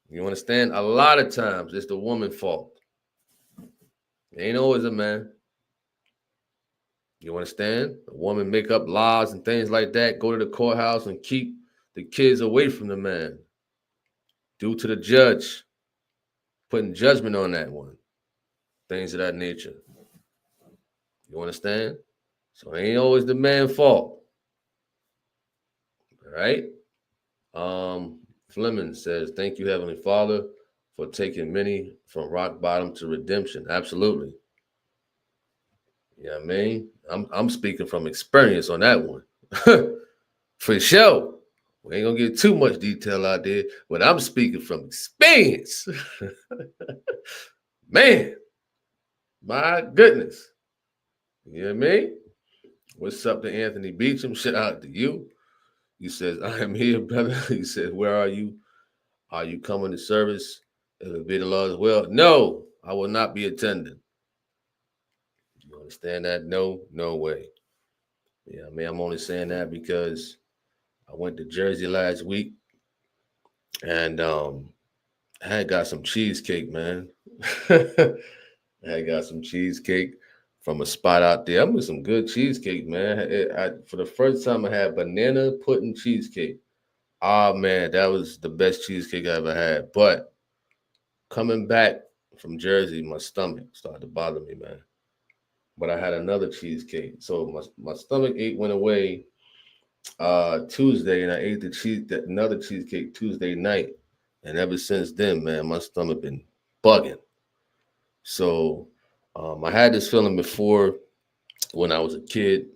You understand? A lot of times it's the woman's fault. It ain't always a man. You understand? A woman make up lies and things like that, go to the courthouse and keep the kids away from the man due to the judge putting judgment on that one. Things of that nature. You understand? So it ain't always the man's fault. All right? Fleming says, thank you, Heavenly Father, for taking many from rock bottom to redemption. Absolutely. You know what I mean? I'm speaking from experience on that one. For sure. We ain't gonna get too much detail out there, but I'm speaking from experience. Man, my goodness. You know what I mean? What's up to Anthony Beecham? Shout out to you. He says, I am here, brother. He says, where are you? Are you coming to service? If it be the Lord as well. No, I will not be attending. You understand that? No way. Yeah, I mean, I'm only saying that because I went to Jersey last week and I had got some cheesecake, man. I had got some cheesecake from a spot out there. I'm with some good cheesecake, man. For the first time, I had banana pudding cheesecake. Oh, man, that was the best cheesecake I ever had. But coming back from Jersey, my stomach started to bother me, man. But I had another cheesecake. So my stomach ache went away Tuesday, and I ate another cheesecake Tuesday night. And ever since then, man, my stomach been bugging. So I had this feeling before when I was a kid,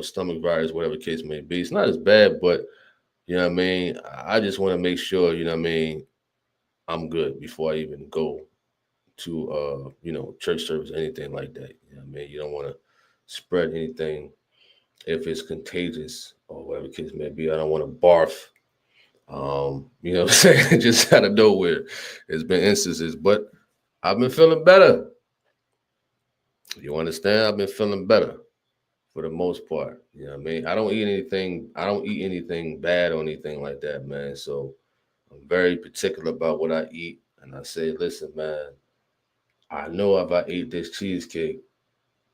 stomach virus, whatever the case may be. It's not as bad, but you know what I mean? I just want to make sure, you know what I mean, I'm good before I even go to, church service, anything like that. You know what I mean? You don't want to spread anything if it's contagious or whatever the case may be. I don't want to barf, you know what I'm saying? Just out of nowhere. There's been instances, but I've been feeling better. You understand? I've been feeling better for the most part. You know what I mean? I don't eat anything bad or anything like that, man. So I'm very particular about what I eat. And I say, listen, man, I know if I ate this cheesecake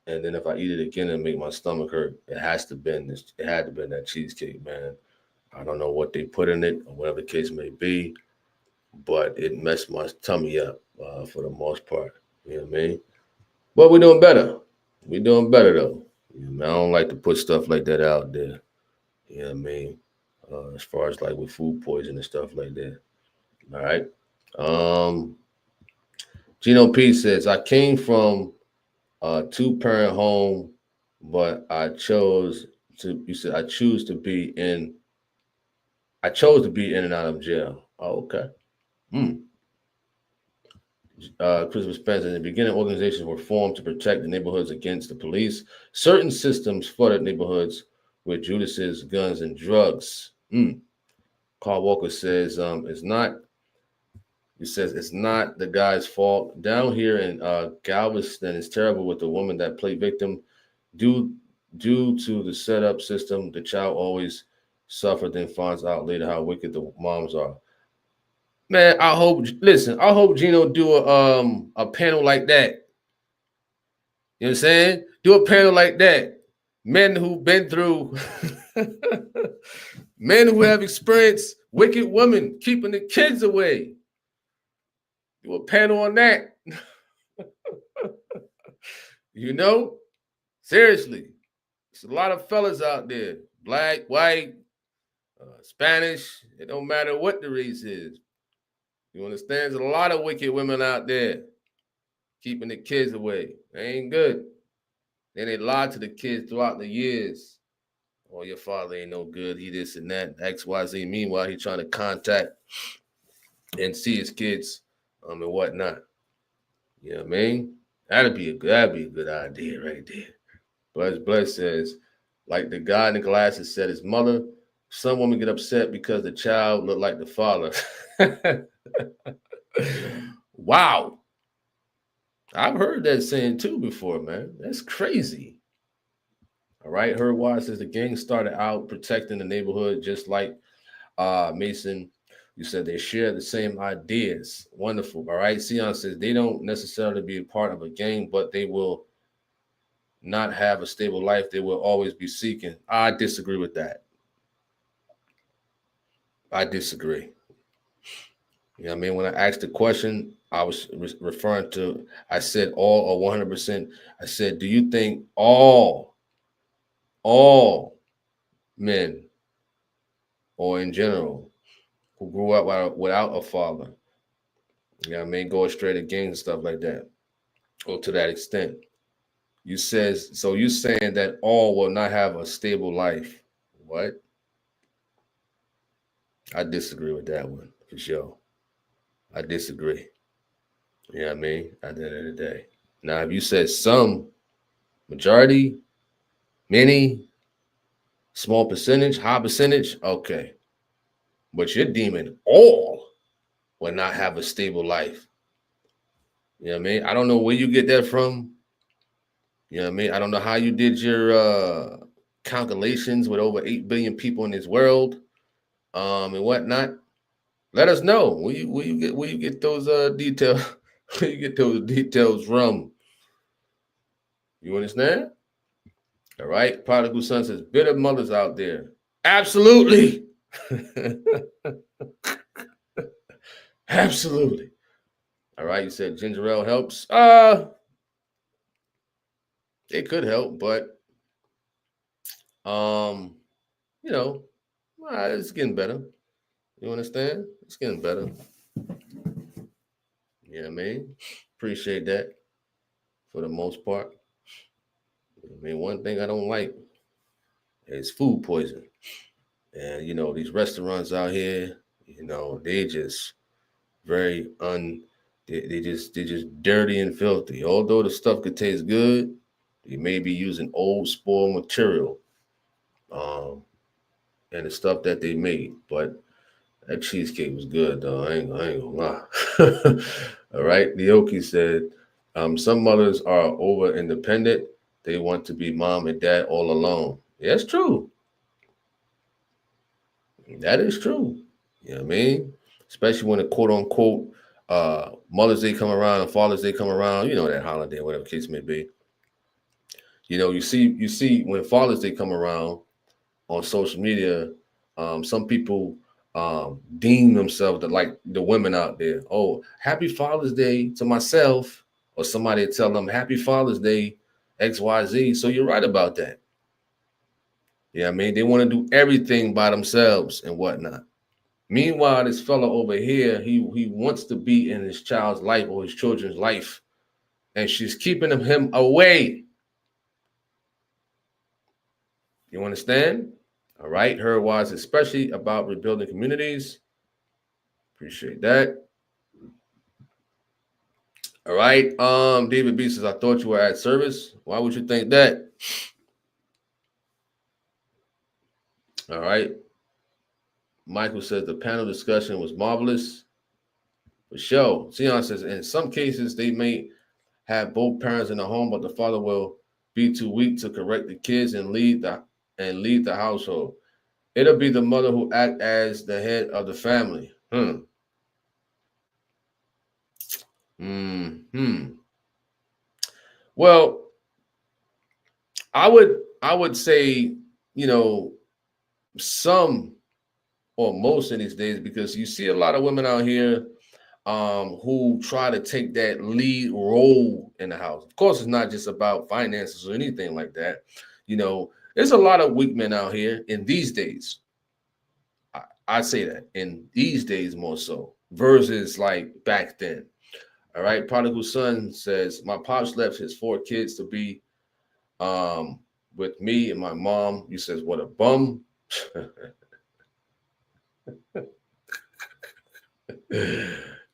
and then if I eat it again and make my stomach hurt, it had to been that cheesecake, man. I don't know what they put in it or whatever the case may be, but it messed my tummy up for the most part. You know what I mean? But we're doing better. We're doing better, though. You know, I don't like to put stuff like that out there. You know what I mean? As far as like with food poisoning and stuff like that. All right. Gino P says, I came from a 2-parent home, but I chose to be in and out of jail. Oh, okay. Christopher Spencer, in the beginning, organizations were formed to protect the neighborhoods against the police. Certain systems flooded neighborhoods with Judas's, guns, and drugs. Carl Walker says, it's not the guy's fault. Down here in Galveston, it's terrible with the woman that played victim. Due to the setup system, the child always suffered, then finds out later how wicked the moms are. Man, I hope Gino do a panel like that. You know what I'm saying? Do a panel like that. Men who've been through, men who have experienced wicked women keeping the kids away. Do a panel on that. You know? Seriously. There's a lot of fellas out there. Black, white, Spanish. It don't matter what the race is. You understand? There's a lot of wicked women out there keeping the kids away. They ain't good. Then they lie to the kids throughout the years. Oh, your father ain't no good. He this and that. XYZ. Meanwhile, he trying to contact and see his kids and whatnot. You know what I mean? That'd be a good idea right there. Bless says, like the guy in the glasses said, his mother, some women get upset because the child looked like the father. Wow. I've heard that saying too before, man. That's crazy. All right. Herb Wise says the gang started out protecting the neighborhood, just like Mason. You said they share the same ideas. Wonderful. All right. Sion says they don't necessarily be a part of a gang, but they will not have a stable life. They will always be seeking. I disagree with that. I disagree. You know what I mean? When I asked the question, I was referring to, I said all or 100%. I said, do you think all men or in general who grew up without a father, you know what I mean, go astray to gangs and stuff like that, or to that extent? You says, so you saying that all will not have a stable life. What? I disagree with that one for sure. I disagree. You know what I mean? At the end of the day. Now, if you said some, majority, many, small percentage, high percentage, okay. But you're deeming all will not have a stable life. You know what I mean? I don't know where you get that from. You know what I mean? I don't know how you did your calculations with over 8 billion people in this world, and whatnot. Let us know where you get those details. Where you get those details from? You understand? All right. Prodigal son says, bitter mothers out there. Absolutely. Absolutely. All right. You said ginger ale helps. It could help, but you know, it's getting better. You understand? It's getting better. You know what I mean? Appreciate that for the most part. I mean, one thing I don't like is food poisoning. And you know, these restaurants out here, you know, they just very they just dirty and filthy. Although the stuff could taste good, they may be using old spoiled material, and the stuff that they made. But that cheesecake was good though. I ain't gonna lie. All right. Naoki said, some mothers are over independent. They want to be mom and dad all alone. Yeah, that's true. That is true. You know what I mean? Especially when the quote unquote Mother's Day come around and Father's Day come around, you know, that holiday, whatever the case may be. You know, you see when Father's Day come around on social media, some people deem themselves like the women out there. Oh, happy Father's Day to myself, or somebody tell them happy Father's Day, XYZ. So you're right about that. Yeah, I mean, they want to do everything by themselves and whatnot. Meanwhile, this fella over here, he wants to be in his child's life or his children's life, and she's keeping him away. You understand? All right, her was especially about rebuilding communities. Appreciate that. All right. David B says, I thought you were at service. Why would you think that? All right. Michael says the panel discussion was marvelous. For sure. Sion says, in some cases, they may have both parents in the home, but the father will be too weak to correct the kids and lead the household. It'll be the mother who act as the head of the family. Well, I would say, you know, some or most in these days, because you see a lot of women out here who try to take that lead role in the house. Of course, it's not just about finances or anything like that. You know, there's a lot of weak men out here in these days. I say that in these days more so versus like back then. All right. Prodigal son says, my pops left his 4 kids to be with me and my mom. He says, what a bum.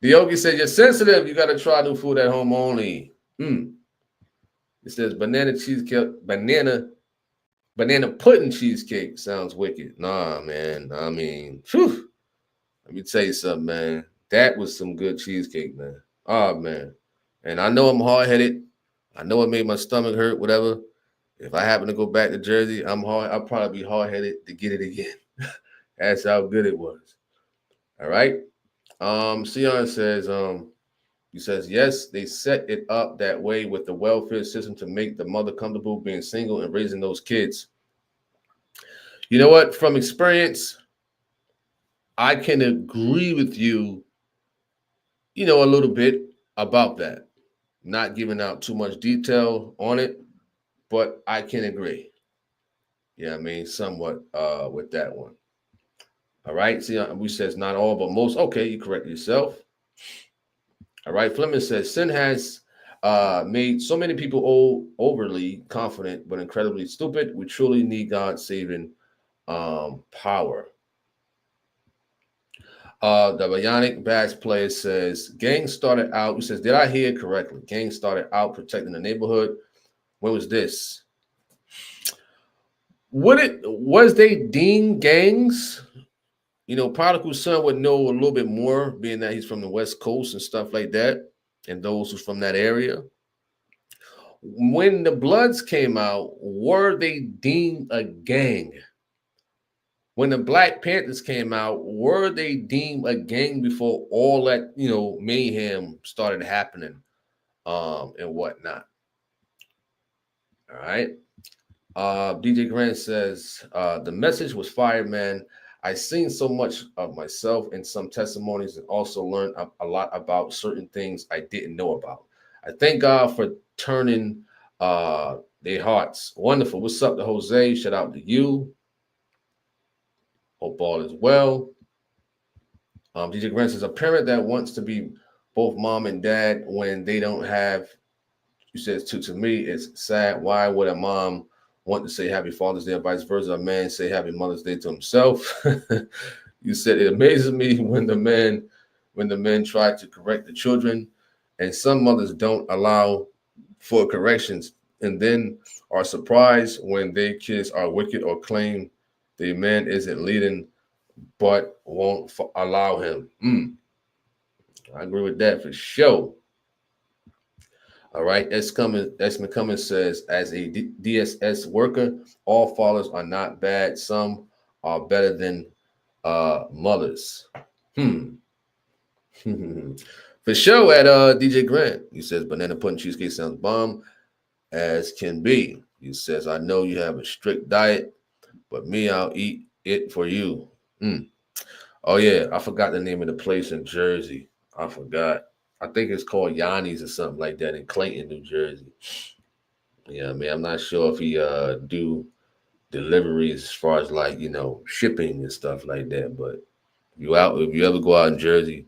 Diogi said, you're sensitive. You got to try new food at home only. It says banana cheesecake, banana pudding cheesecake sounds wicked. Nah, man. I mean, whew. Let me tell you something, man. That was some good cheesecake, man. Oh, man. And I know I'm hard-headed. I know it made my stomach hurt, whatever. If I happen to go back to Jersey, I'll probably be hard-headed to get it again. That's how good it was. All right. Sion says, he says, yes, they set it up that way with the welfare system to make the mother comfortable being single and raising those kids. You know what? From experience, I can agree with you, a little bit about that. Not giving out too much detail on it, but I can agree. Yeah, I mean, somewhat with that one. All right. See, we says not all, but most. Okay, you correct yourself. All right. Fleming says sin has made so many people overly confident, but incredibly stupid. We truly need God's saving power. The Bionic Bass player says, gang started out, he says, did I hear correctly? Gang started out protecting the neighborhood. When was this? Was they deemed gangs? Prodigal Son would know a little bit more, being that he's from the West Coast and stuff like that, and those who's from that area. When the Bloods came out, were they deemed a gang? When the Black Panthers came out, were they deemed a gang before all that, mayhem started happening and whatnot? All right. DJ Grant says, the message was fire, man. I seen so much of myself in some testimonies and also learned a lot about certain things I didn't know about. I thank God for turning their hearts. Wonderful. What's up to Jose? Shout out to you. Hope all is well. DJ Grant says, a parent that wants to be both mom and dad when they don't have, you said to me, it's sad. Why would a mom want to say happy Father's Day or vice versa? A man say happy Mother's Day to himself. You said it amazes me when the men try to correct the children, and some mothers don't allow for corrections and then are surprised when their kids are wicked or claim the man isn't leading but won't allow him. I agree with that for sure. All right, S. McCummins says, as a DSS worker, all fathers are not bad. Some are better than mothers. For sure at DJ Grant. He says, banana pudding cheesecake sounds bomb as can be. He says, I know you have a strict diet, but me, I'll eat it for you. Oh, yeah, I forgot the name of the place in Jersey. I forgot. I think it's called Yanni's or something like that in Clayton, New Jersey. Yeah, I mean, I'm not sure if he do deliveries as far as like, shipping and stuff like that. But if you ever go out in Jersey,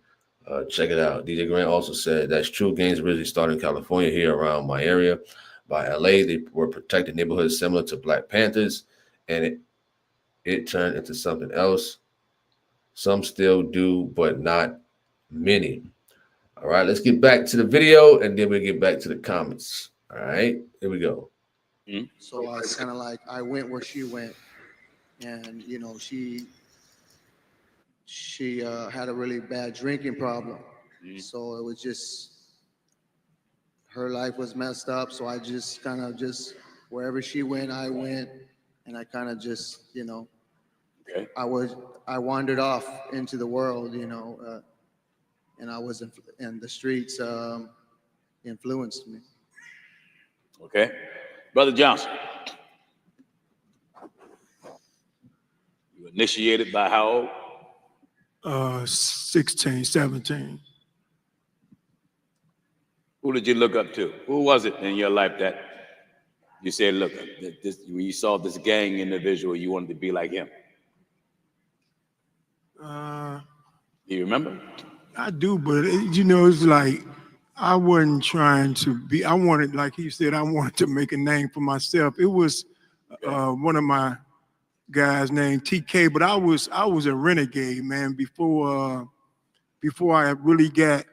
check it out. DJ Grant also said that's true. Gangs originally started in California, here around my area. By LA, they were protected neighborhoods similar to Black Panthers, and it turned into something else. Some still do, but not many. All right, let's get back to the video, and then we'll get back to the comments. All right, here we go. So I kind of like, I went where she went, and she had a really bad drinking problem. So it was just, her life was messed up. So I just kind of wherever she went, I went, and I kind of just, Okay. I wandered off into the world, and I was in the streets influenced me. Okay. Brother Johnson. You initiated by how old? 16, 17. Who did you look up to? Who was it in your life that you said, look, when you saw this gang individual, you wanted to be like him? Do you remember? I do, but it's like I wasn't trying to be. I wanted, like he said, I wanted to make a name for myself. It was one of my guys named TK, but I was a renegade, man. Before I really got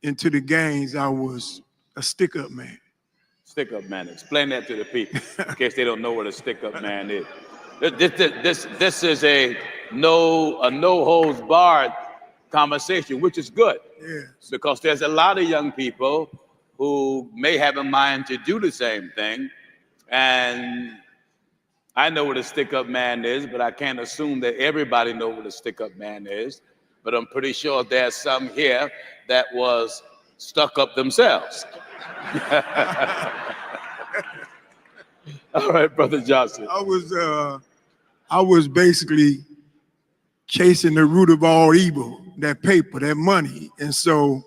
into the gangs, I was a stick-up man. Stick-up man. Explain that to the people in case they don't know what a stick-up man is. This is a no holds barred conversation, which is good. Yes. Because there's a lot of young people who may have a mind to do the same thing. And I know what a stick-up man is, but I can't assume that everybody knows what a stick-up man is. But I'm pretty sure there's some here that was stuck up themselves. All right, Brother Johnson. I was basically chasing the root of all evil, that paper, that money. And so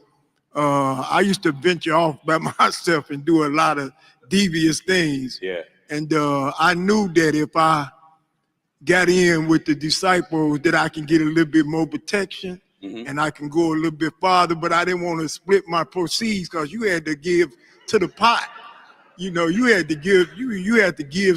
I used to venture off by myself and do a lot of devious things. Yeah. And I knew that if I got in with the disciples that I can get a little bit more protection and I can go a little bit farther, but I didn't want to split my proceeds because you had to give to the pot. You know, you had to give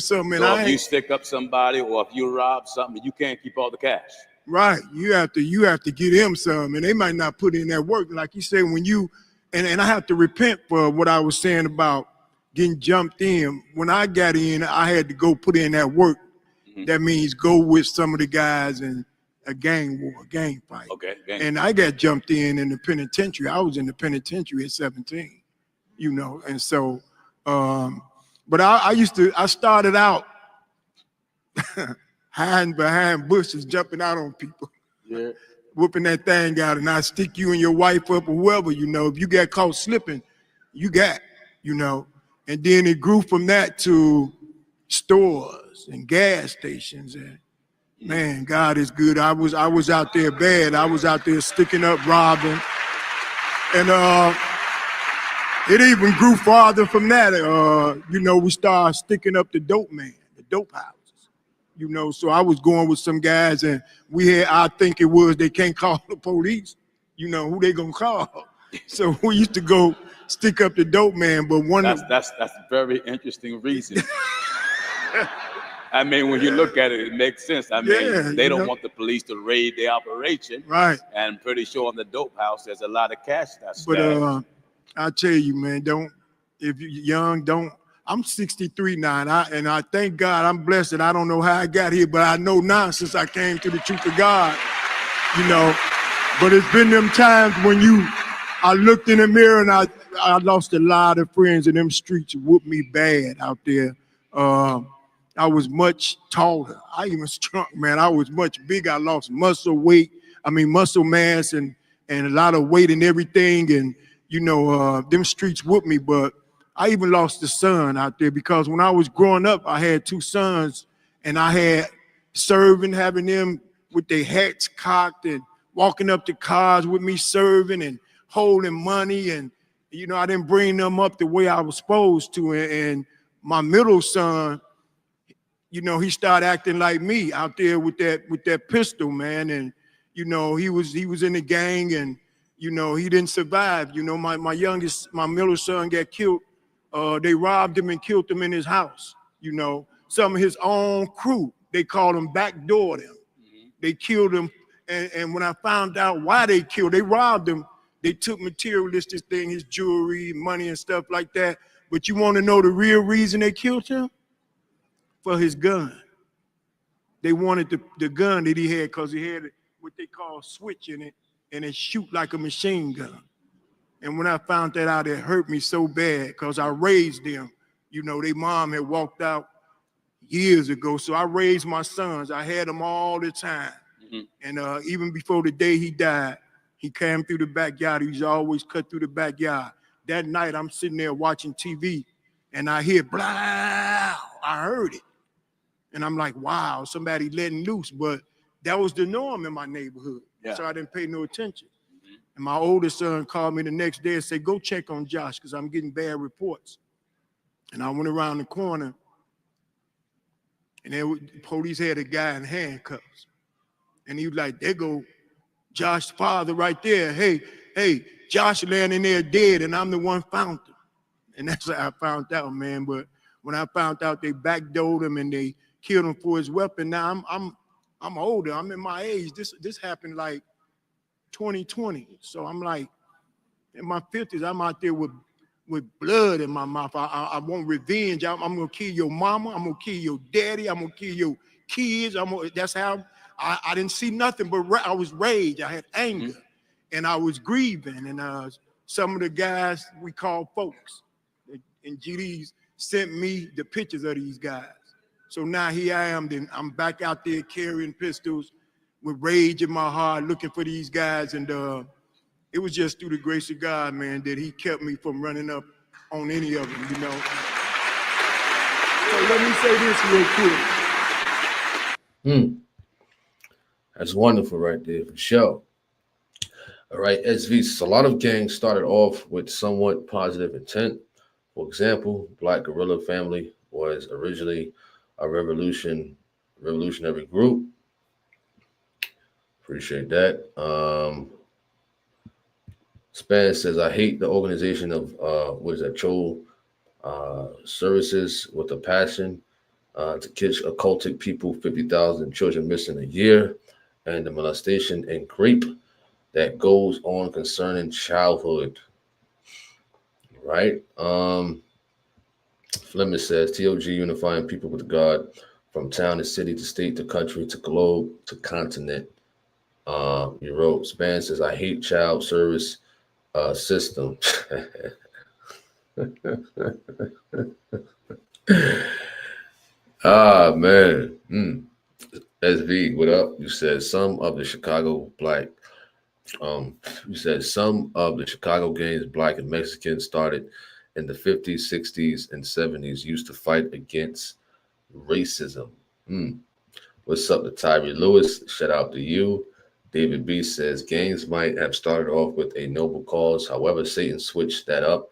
something. So if you stick up somebody or if you rob something, you can't keep all the cash. Right. You have to get him some, and they might not put in that work. Like you said, when you and I have to repent for what I was saying about getting jumped in. When I got in, I had to go put in that work. That means go with some of the guys in a gang war, a gang fight. Okay. And I got jumped in the penitentiary. I was in the penitentiary at 17, you know, and so but I started out hiding behind bushes, jumping out on people, whooping that thing out, and I stick you and your wife up or whoever, you know. If you got caught slipping, you got, you know. And then it grew from that to stores and gas stations, and man, God is good. I was out there bad. I was out there sticking up, robbing, and it even grew farther from that. You know, we started sticking up the dope man, the dope houses. You know, so I was going with some guys, and I think it was they can't call the police. You know, who they gonna call? So we used to go stick up the dope man. But that's a very interesting reason. I mean, when you look at it, it makes sense. I mean, they don't want the police to raid their operation. Right. And I'm pretty sure in the dope house, there's a lot of cash that's But I tell you, man, if you're young, I'm 63 now, and I thank God I'm blessed that I don't know how I got here, but I know now since I came to the truth of God, you know. But it's been them times when I looked in the mirror and I lost a lot of friends in them streets, whooped me bad out there. I was much taller. I even shrunk, man. I was much bigger. I lost muscle mass and a lot of weight and everything. And, you know, them streets whooped me, but I even lost the son out there because when I was growing up, I had 2 sons and I had serving, having them with their hats cocked and walking up to cars with me serving and holding money. And, you know, I didn't bring them up the way I was supposed to. And my middle son, you know, he started acting like me out there with that pistol, man. And, you know, he was in the gang and, you know, he didn't survive. You know, my middle son got killed. They robbed him and killed him in his house. You know, some of his own crew, they called him backdoored him. They killed him. And when I found out why they robbed him, they took materialistic things, his jewelry, money and stuff like that. But you want to know the real reason they killed him? For his gun. They wanted the gun that he had because he had what they call switch in it, and it shoot like a machine gun. And when I found that out, it hurt me so bad because I raised them. You know, their mom had walked out years ago, so I raised my sons. I had them all the time. And even before the day he died, he came through the backyard. He's always cut through the backyard. That night, I'm sitting there watching TV, and I hear blah. I heard it. And I'm like, wow, somebody letting loose. But that was the norm in my neighborhood. So I didn't pay no attention. And my oldest son called me the next day and said, go check on Josh because I'm getting bad reports. And I went around the corner and the police had a guy in handcuffs. And he was like, there go Josh's father right there. Hey, Josh laying in there dead and I'm the one found him. And that's how I found out, man. But when I found out they backdoored him and they killed him for his weapon, now I'm older. I'm in my age. This happened like 2020. So I'm like in my 50s. I'm out there with blood in my mouth. I want revenge. I'm gonna kill your mama. I'm gonna kill your daddy. I'm gonna kill your kids. That's how I didn't see nothing but I was rage. I had anger, and I was grieving. And some of the guys we call folks and GDs sent me the pictures of these guys. So now here I am, then I'm back out there carrying pistols with rage in my heart, looking for these guys. And it was just through the grace of God, man, that he kept me from running up on any of them, you know. So let me say this real quick. That's wonderful right there, for sure. All right, SV, so a lot of gangs started off with somewhat positive intent. For example, Black Guerrilla Family was originally a revolutionary group. Appreciate that. Span says, I hate the organization of, Chol services with a passion to catch occultic people, 50,000 children missing a year, and the molestation and rape that goes on concerning childhood. Right? Fleming says, TOG unifying people with God from town to city to state to country to globe to continent. You wrote, Span says, I hate child service system. Man. SV, what up? You said some of the Chicago Black gangs, Black and Mexican, started in the 50s, 60s, and 70s, used to fight against racism. What's up to Tyree Lewis? Shout out to you. David B says gangs might have started off with a noble cause. However, Satan switched that up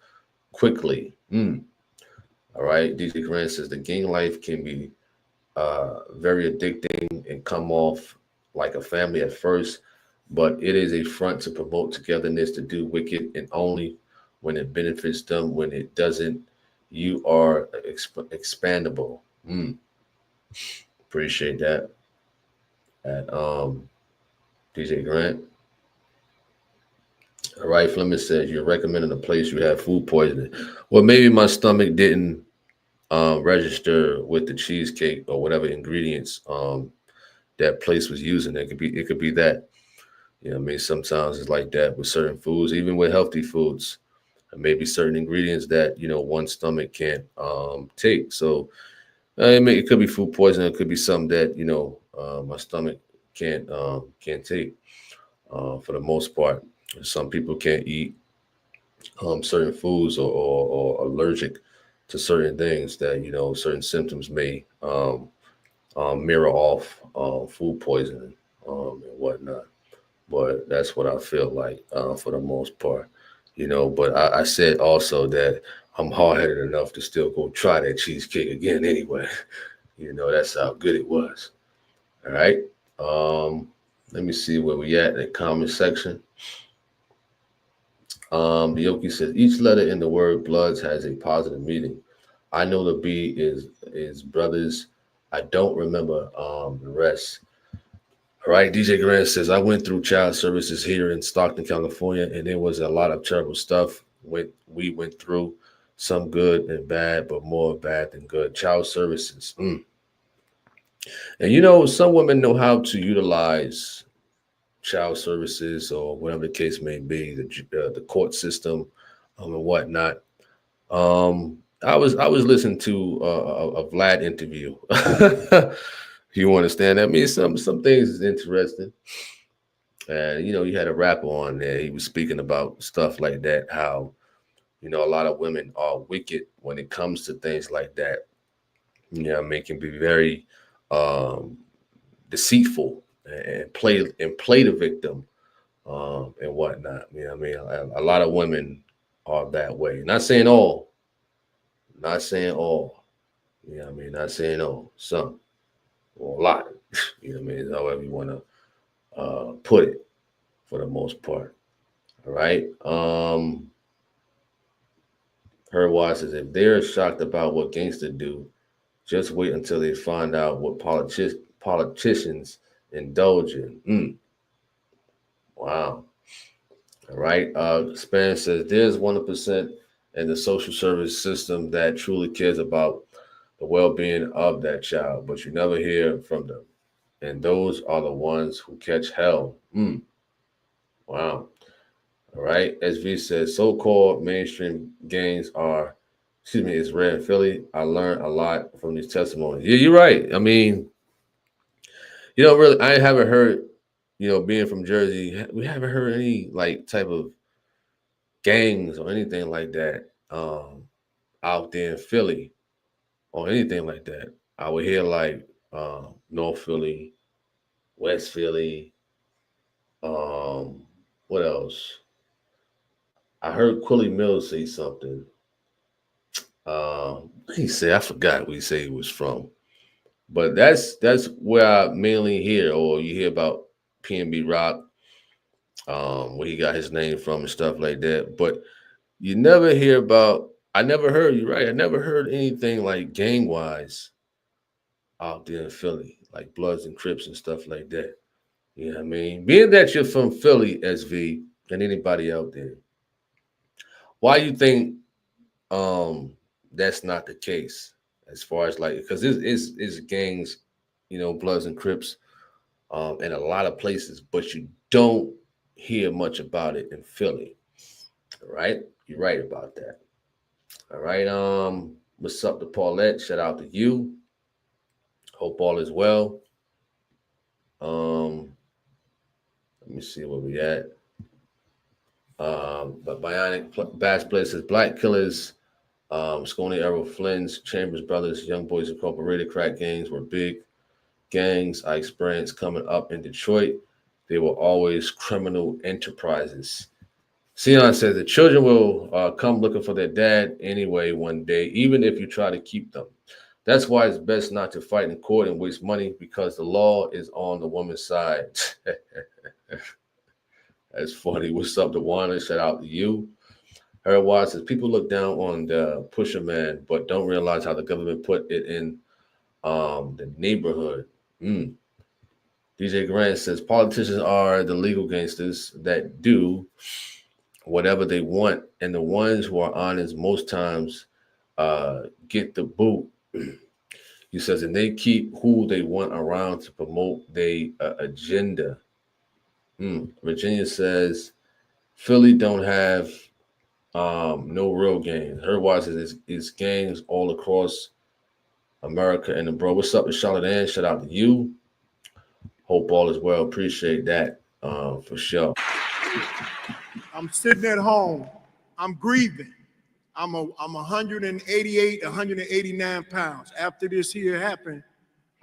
quickly. All right. DJ Grant says the gang life can be very addicting and come off like a family at first, but it is a front to promote togetherness, to do wicked, and only when it benefits them. When it doesn't, you are expandable. Appreciate that. At DJ Grant. All right, Fleming says you're recommending a place you have food poisoning. Well, maybe my stomach didn't register with the cheesecake or whatever ingredients that place was using. It could be that. You know what I mean? Sometimes it's like that with certain foods, even with healthy foods. And maybe certain ingredients that, you know, one stomach can't take. So it could be food poisoning. It could be something that, you know, my stomach can't take for the most part. Some people can't eat certain foods or allergic to certain things that, you know, certain symptoms may mirror off food poisoning and whatnot. But that's what I feel like for the most part, you know. But I said also that I'm hard-headed enough to still go try that cheesecake again anyway. You know, that's how good it was. All right. Let me see where we at in the comment section. Yoki says each letter in the word bloods has a positive meaning. I know the B is brothers. I don't remember the rest. All right, DJ Grant says I went through child services here in Stockton, California, and there was a lot of terrible stuff we went through, some good and bad, but more bad than good. Child services. And you know, some women know how to utilize child services or whatever the case may be, the court system and whatnot. I was listening to a Vlad interview. You understand that? I mean, some things is interesting. And you know, you had a rapper on there. He was speaking about stuff like that. How, you know, a lot of women are wicked when it comes to things like that. You know, I mean, can be very deceitful and play the victim and whatnot. You know, I mean, a lot of women are that way. Not saying all. Not saying all. You know what I mean? Not saying all. Some. Or a lot. You know what I mean? However you want to put it for the most part. All right. Herwise says if they're shocked about what gangsters do, just wait until they find out what politicians indulge in. Wow. All right. Span says there's 1% in the social service system that truly cares about the well-being of that child, but you never hear from them. And those are the ones who catch hell. Wow. All All right. SV says so-called mainstream gangs is rare in Philly. I learned a lot from these testimonies. Yeah, you're right. I mean, really, I haven't heard, being from Jersey, we haven't heard any like type of gangs or anything like that out there in Philly or anything like that. I would hear like North Philly, West Philly. What else? I heard Quilly Mills say something. He said I forgot what he said he was from, but that's where I mainly hear, or you hear about PNB Rock, where he got his name from and stuff like that. But you never hear about. I never heard. You're right. I never heard anything like gang wise out there in Philly, like Bloods and Crips and stuff like that. You know what I mean? Being that you're from Philly, SV, and anybody out there, why you think that's not the case as far as like because it's gangs, Bloods and Crips in a lot of places, but you don't hear much about it in Philly. All right, you're right about that. All right, what's up to Paulette? Shout out to you. Hope all is well. Let me see where we at. But Bionic Bass Blitz says Black Killers, Sconey Errol Flynn's, Chambers Brothers, Young Boys Incorporated crack gangs were big gangs I experienced coming up in Detroit. They were always criminal enterprises. Sion says the children will come looking for their dad anyway one day, even if you try to keep them. That's why it's best not to fight in court and waste money because the law is on the woman's side. That's funny. What's up, DeWanda? Shout out to you. Harold Watts says people look down on the pusher man, but don't realize how the government put it in the neighborhood. DJ Grant says politicians are the legal gangsters that do whatever they want, and the ones who are honest most times get the boot. He says, and they keep who they want around to promote their agenda. Virginia says, Philly don't have no real gangs. Her watch is gangs all across America and the bro. What's up to Charlotte Ann? Shout out to you. Hope all is well. Appreciate that for sure. I'm sitting at home. I'm grieving. I'm 188, 189 pounds. After this here happened,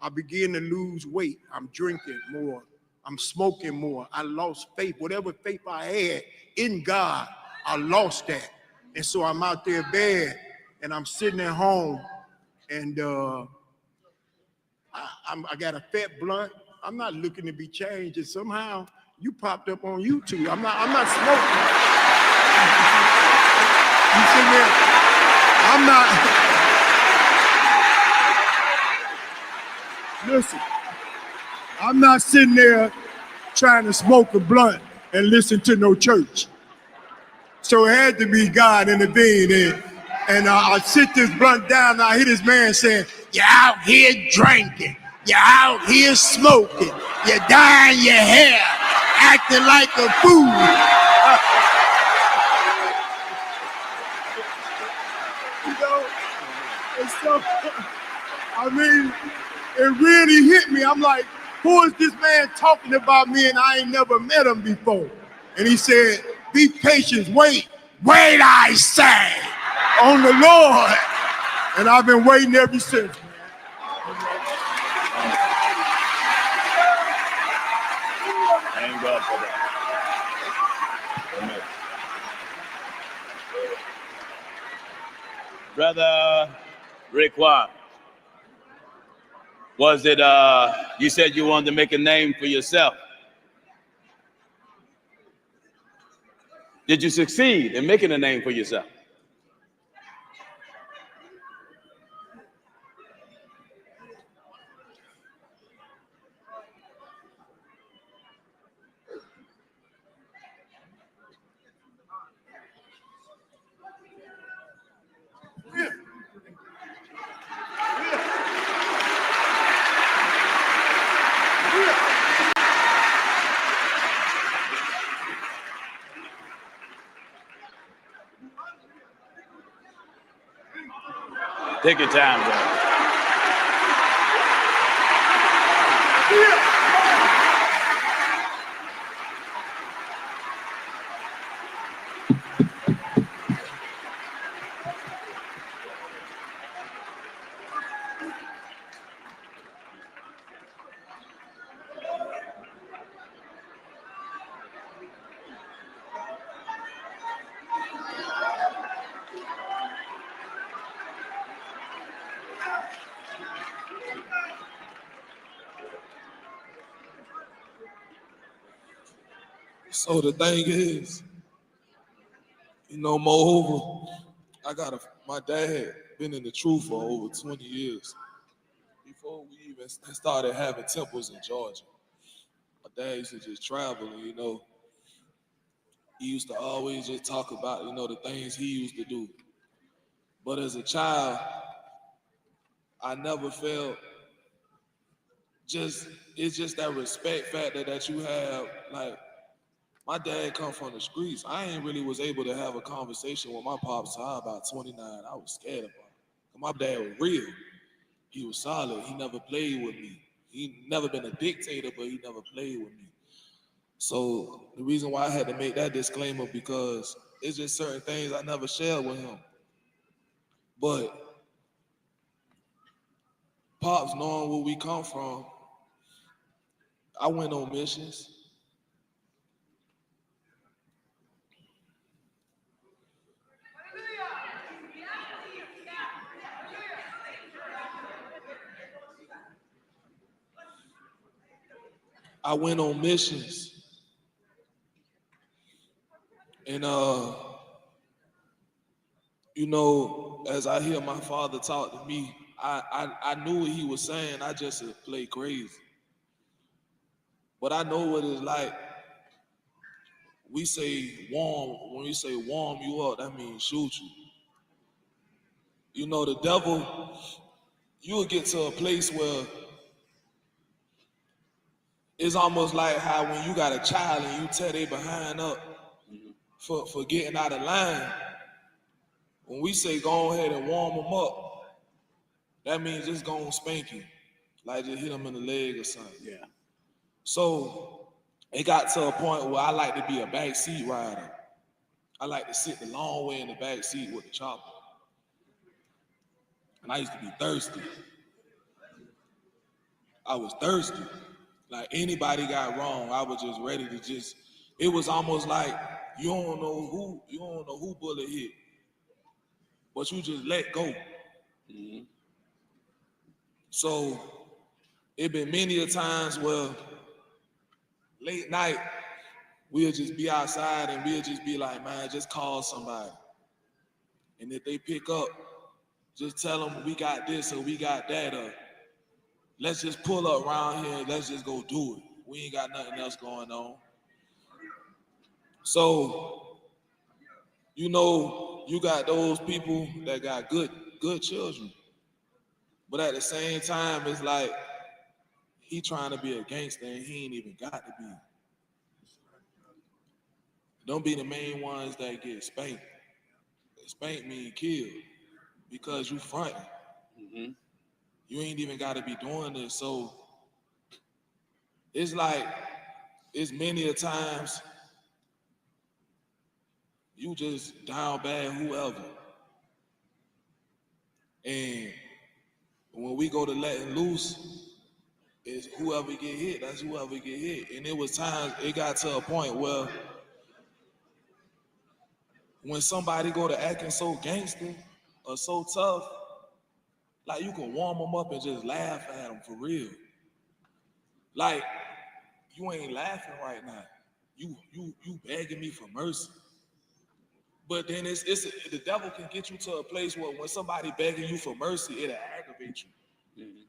I began to lose weight. I'm drinking more. I'm smoking more. I lost faith. Whatever faith I had in God, I lost that. And so I'm out there bad, and I'm sitting at home, and I got a fat blunt. I'm not looking to be changed, and somehow you popped up on YouTube. I'm not smoking. You see me? I'm not. Listen, I'm not sitting there trying to smoke a blunt and listen to no church. So it had to be God intervened, and I sit this blunt down, and I hear this man saying, "You're out here drinking. You're out here smoking. You're dyeing your hair, acting like a fool." And so, I mean, it really hit me. I'm like, who is this man talking about me and I ain't never met him before? And he said, be patient, wait, I say, on the Lord. And I've been waiting ever since, man. Thank God for that. Amen. Brother Raekwon, was it, you said you wanted to make a name for yourself. Did you succeed in making a name for yourself? Take your time, bro. So the thing is, moreover, my dad been in the truth for over 20 years. Before we even started having temples in Georgia, my dad used to just travel and, he used to always just talk about, the things he used to do. But as a child, I never felt it's just that respect factor that you have. Like, my dad come from the streets. I ain't really was able to have a conversation with my pops until I was about 29. I was scared of him. My dad was real. He was solid. He never played with me. He never been a dictator, but he never played with me. So the reason why I had to make that disclaimer, because it's just certain things I never shared with him. But Pops, knowing where we come from, I went on missions. And as I hear my father talk to me, I knew what he was saying. I just play crazy. But I know what it's like. We say warm. When we say warm you up, that means shoot you. The devil, you'll get to a place where it's almost like how when you got a child and you tear their behind up for getting out of line. When we say go ahead and warm them up, that means just go and spank you. Like just hit them in the leg or something. Yeah. So it got to a point where I like to be a backseat rider. I like to sit the long way in the back seat with the chopper. And I used to be thirsty. I was thirsty. Like anybody got wrong, I was just ready to it was almost like you don't know who bullet hit, but you just let go. Mm-hmm. So it been many a times where late night, we'll just be outside and we'll just be like, man, just call somebody. And if they pick up, just tell them we got this or we got that, or let's just pull up around here and let's just go do it. We ain't got nothing else going on. So, you got those people that got good children. But at the same time, it's like he trying to be a gangster and he ain't even got to be. Don't be the main ones that get spanked. Spank mean killed because you fronting. Mm-hmm. You ain't even got to be doing this. So it's like, it's many a times you just down bad whoever. And when we go to letting loose, it's whoever get hit, that's whoever get hit. And it was times, it got to a point where when somebody go to acting so gangster or so tough, like you can warm them up and just laugh at them for real. Like, you ain't laughing right now. You begging me for mercy. But then it's the devil can get you to a place where when somebody begging you for mercy, it'll aggravate you. Mm-hmm.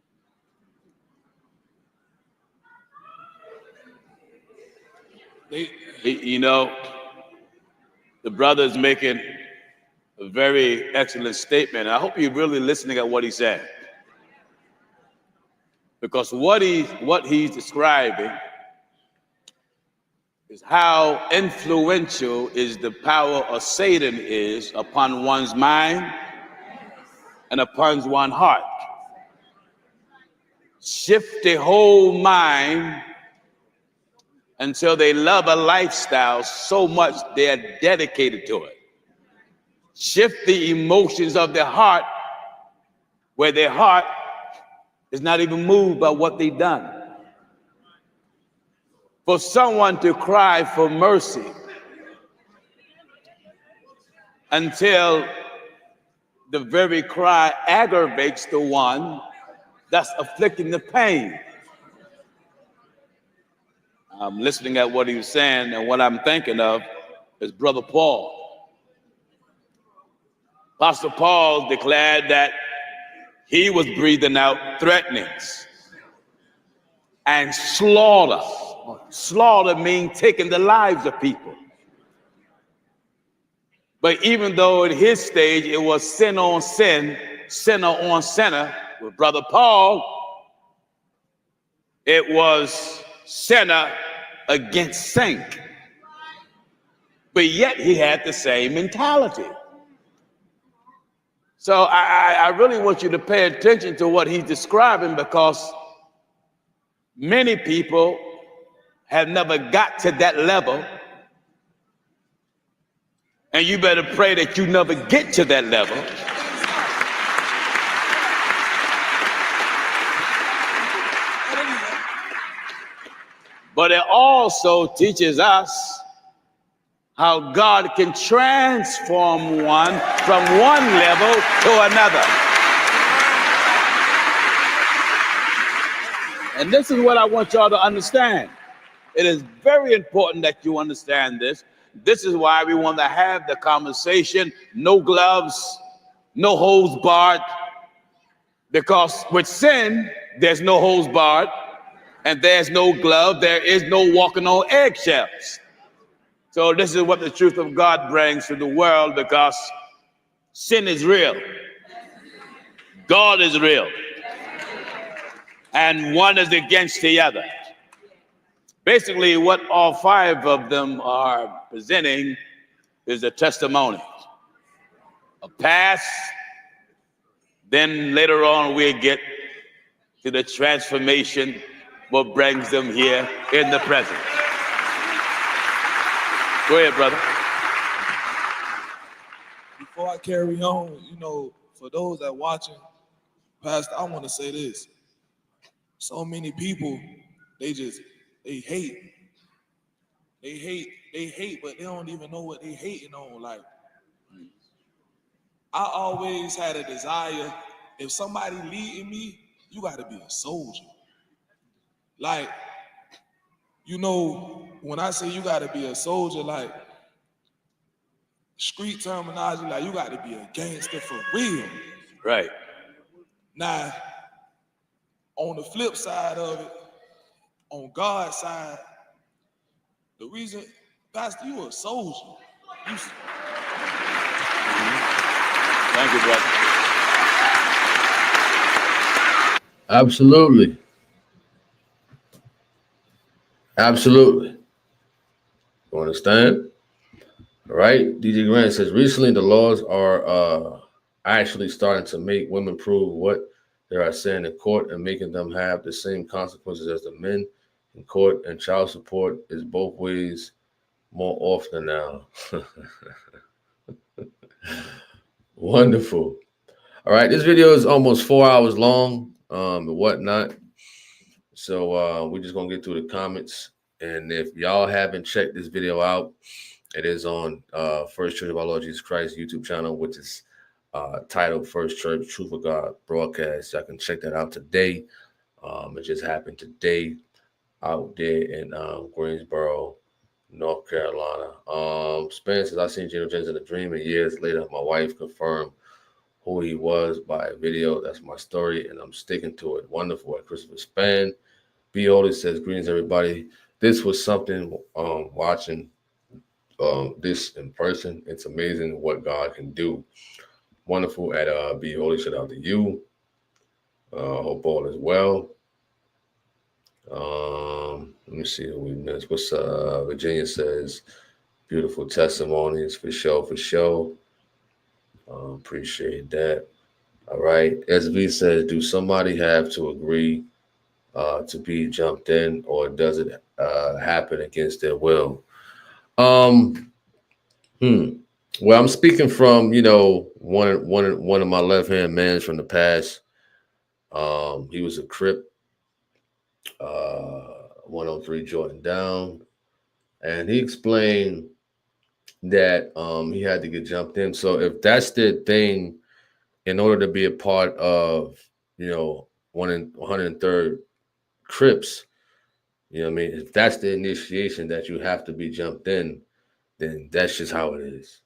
The brother's making a very excellent statement. I hope you're really listening at what he said. Because what he's describing is how influential is the power of Satan is upon one's mind and upon one heart. Shift the whole mind until they love a lifestyle so much they're dedicated to it. Shift the emotions of their heart where their heart is not even moved by what they've done. For someone to cry for mercy until the very cry aggravates the one that's afflicting the pain. I'm listening at what he was saying, and what I'm thinking of is Brother Paul. Apostle Paul declared that he was breathing out threatenings and slaughter. Slaughter means taking the lives of people. But even though at his stage it was sin on sin, sinner on sinner, with Brother Paul, it was sinner against saint. But yet he had the same mentality. So I really want you to pay attention to what he's describing, because many people have never got to that level. And you better pray that you never get to that level. But it also teaches us how God can transform one from one level to another. And this is what I want y'all to understand. It is very important that you understand this. This is why we want to have the conversation, no gloves, no holds barred, because with sin, there's no holds barred, and there's no glove, there is no walking on eggshells. So this is what the truth of God brings to the world, because sin is real. God is real. And one is against the other. Basically, what all five of them are presenting is a testimony, a past. Then later on, we'll get to the transformation, what brings them here in the present. Go ahead, brother. Before I carry on, for those that watching, Pastor, I want to say this. So many people, they hate. They hate, but they don't even know what they hating on. Like, I always had a desire, if somebody leading me, you got to be a soldier. Like, when I say you got to be a soldier, like, street terminology, like, you got to be a gangster for real. Right. Now, on the flip side of it, on God's side, the reason, Pastor, you a soldier. Thank you, brother. Absolutely. Absolutely. You understand? All right. DJ Grant says, recently the laws are actually starting to make women prove what they are saying in court and making them have the same consequences as the men in court, and child support is both ways more often now. Wonderful. All right. This video is almost 4 hours long and whatnot. So we're just going to get through the comments. And if y'all haven't checked this video out, it is on First Church of Our Lord Jesus Christ YouTube channel, which is titled First Church Truth of God Broadcast. Y'all can check that out today. It just happened today out there in Greensboro, North Carolina. Spence says, I seen Gino Jennings in a dream, and years later, my wife confirmed who he was by a video. That's my story, and I'm sticking to it. Wonderful. At Christopher Span. B. Oli says, greetings, everybody. This was something watching this in person. It's amazing what God can do. Wonderful at B. Oli. Shout out to you. Hope all is well. Let me see who we missed. What's Virginia says, beautiful testimonies for sure, for sure. Appreciate that. All right. SB says, do somebody have to agree to be jumped in, or does it happen against their will? Um, Well, I'm speaking from, one of my left hand mans from the past. He was a Crip, 103 Jordan down, and he explained that he had to get jumped in. So if that's the thing, in order to be a part of, 103rd Crips, what I mean? If that's the initiation that you have to be jumped in, then that's just how it is.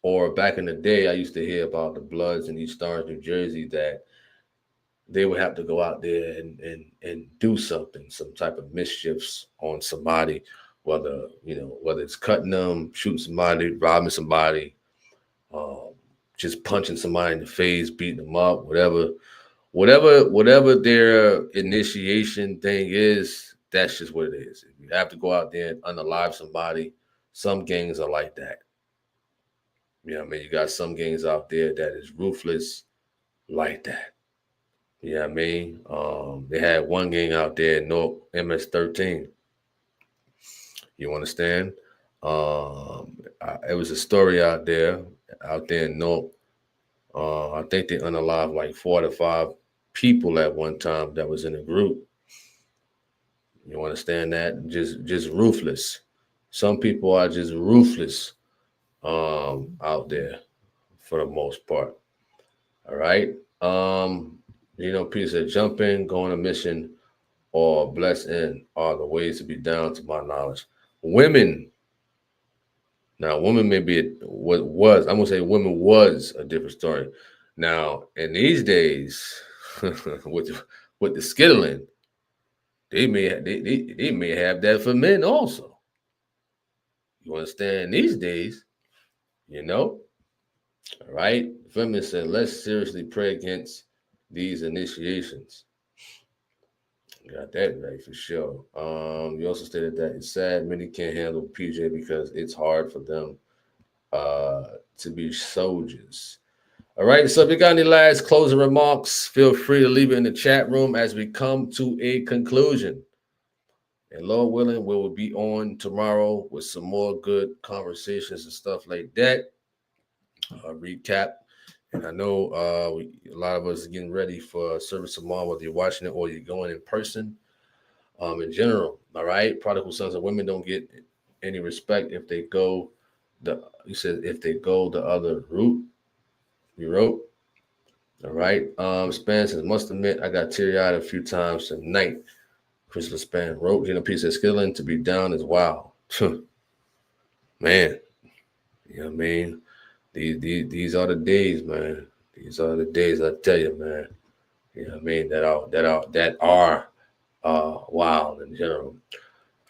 Or back in the day, I used to hear about the Bloods in East Orange, New Jersey, that they would have to go out there and do something, some type of mischiefs on somebody, whether it's cutting them, shooting somebody, robbing somebody, um, just punching somebody in the face, beating them up, whatever their initiation thing is, that's just what it is. If you have to go out there and unalive somebody, some gangs are like that. You got some gangs out there that is ruthless like that. They had one gang out there in North MS-13. You understand? It was a story out there in North. I think they unalived like 4 to 5 people at one time that was in a group. You understand that? Just ruthless. Some people are just ruthless out there for the most part. All right. Peter said, jump in, go on a mission, or bless in are the ways to be down, to my knowledge. Women may be I'm gonna say women was a different story. Now, in these days, with the skittling, they may have that for men also. You understand? These days, all right. Feminist said, let's seriously pray against these initiations. Got that right for sure. You also stated that it's sad many can't handle PJ because it's hard for them to be soldiers. All right. So if you got any last closing remarks, feel free to leave it in the chat room as we come to a conclusion. And Lord willing, we will be on tomorrow with some more good conversations and stuff like that. Recap. And I know a lot of us are getting ready for service tomorrow, whether you're watching it or you're going in person. In general, all right, prodigal sons and women don't get any respect if they go if they go the other route. You wrote, all right. Span says, must admit I got teary-eyed a few times tonight. Christopher Span wrote, P says, skilling to be down is wild. Man, you know what I mean? These are the days, man. These are the days, I tell you, man. You know what I mean? That are wild in general.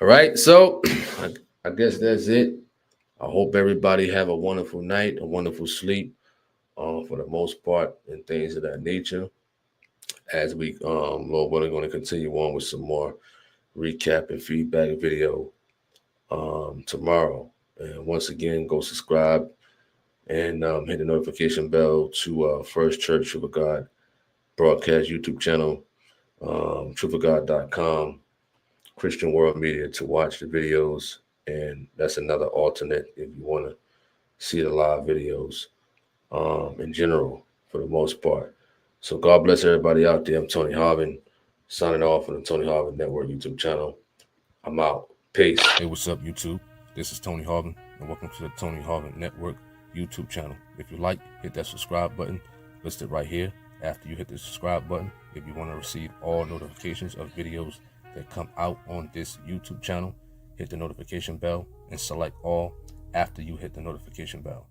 All right, so I guess that's it. I hope everybody have a wonderful night, a wonderful sleep, for the most part, and things of that nature. As we, Lord willing, going to continue on with some more recap and feedback video tomorrow. And once again, go subscribe and hit the notification bell to First Church Truth of God broadcast YouTube channel, truthofgod.com, Christian World Media to watch the videos. And that's another alternate if you want to see the live videos in general, for the most part. So God bless everybody out there. I'm Tony Harvin, signing off on the Tony Harvin Network YouTube channel. I'm out. Peace. Hey, what's up, YouTube? This is Tony Harvin, and welcome to the Tony Harvin Network YouTube channel. If you like, hit that subscribe button listed right here. After you hit the subscribe button, if you want to receive all notifications of videos that come out on this YouTube channel, hit the notification bell and select all after you hit the notification bell.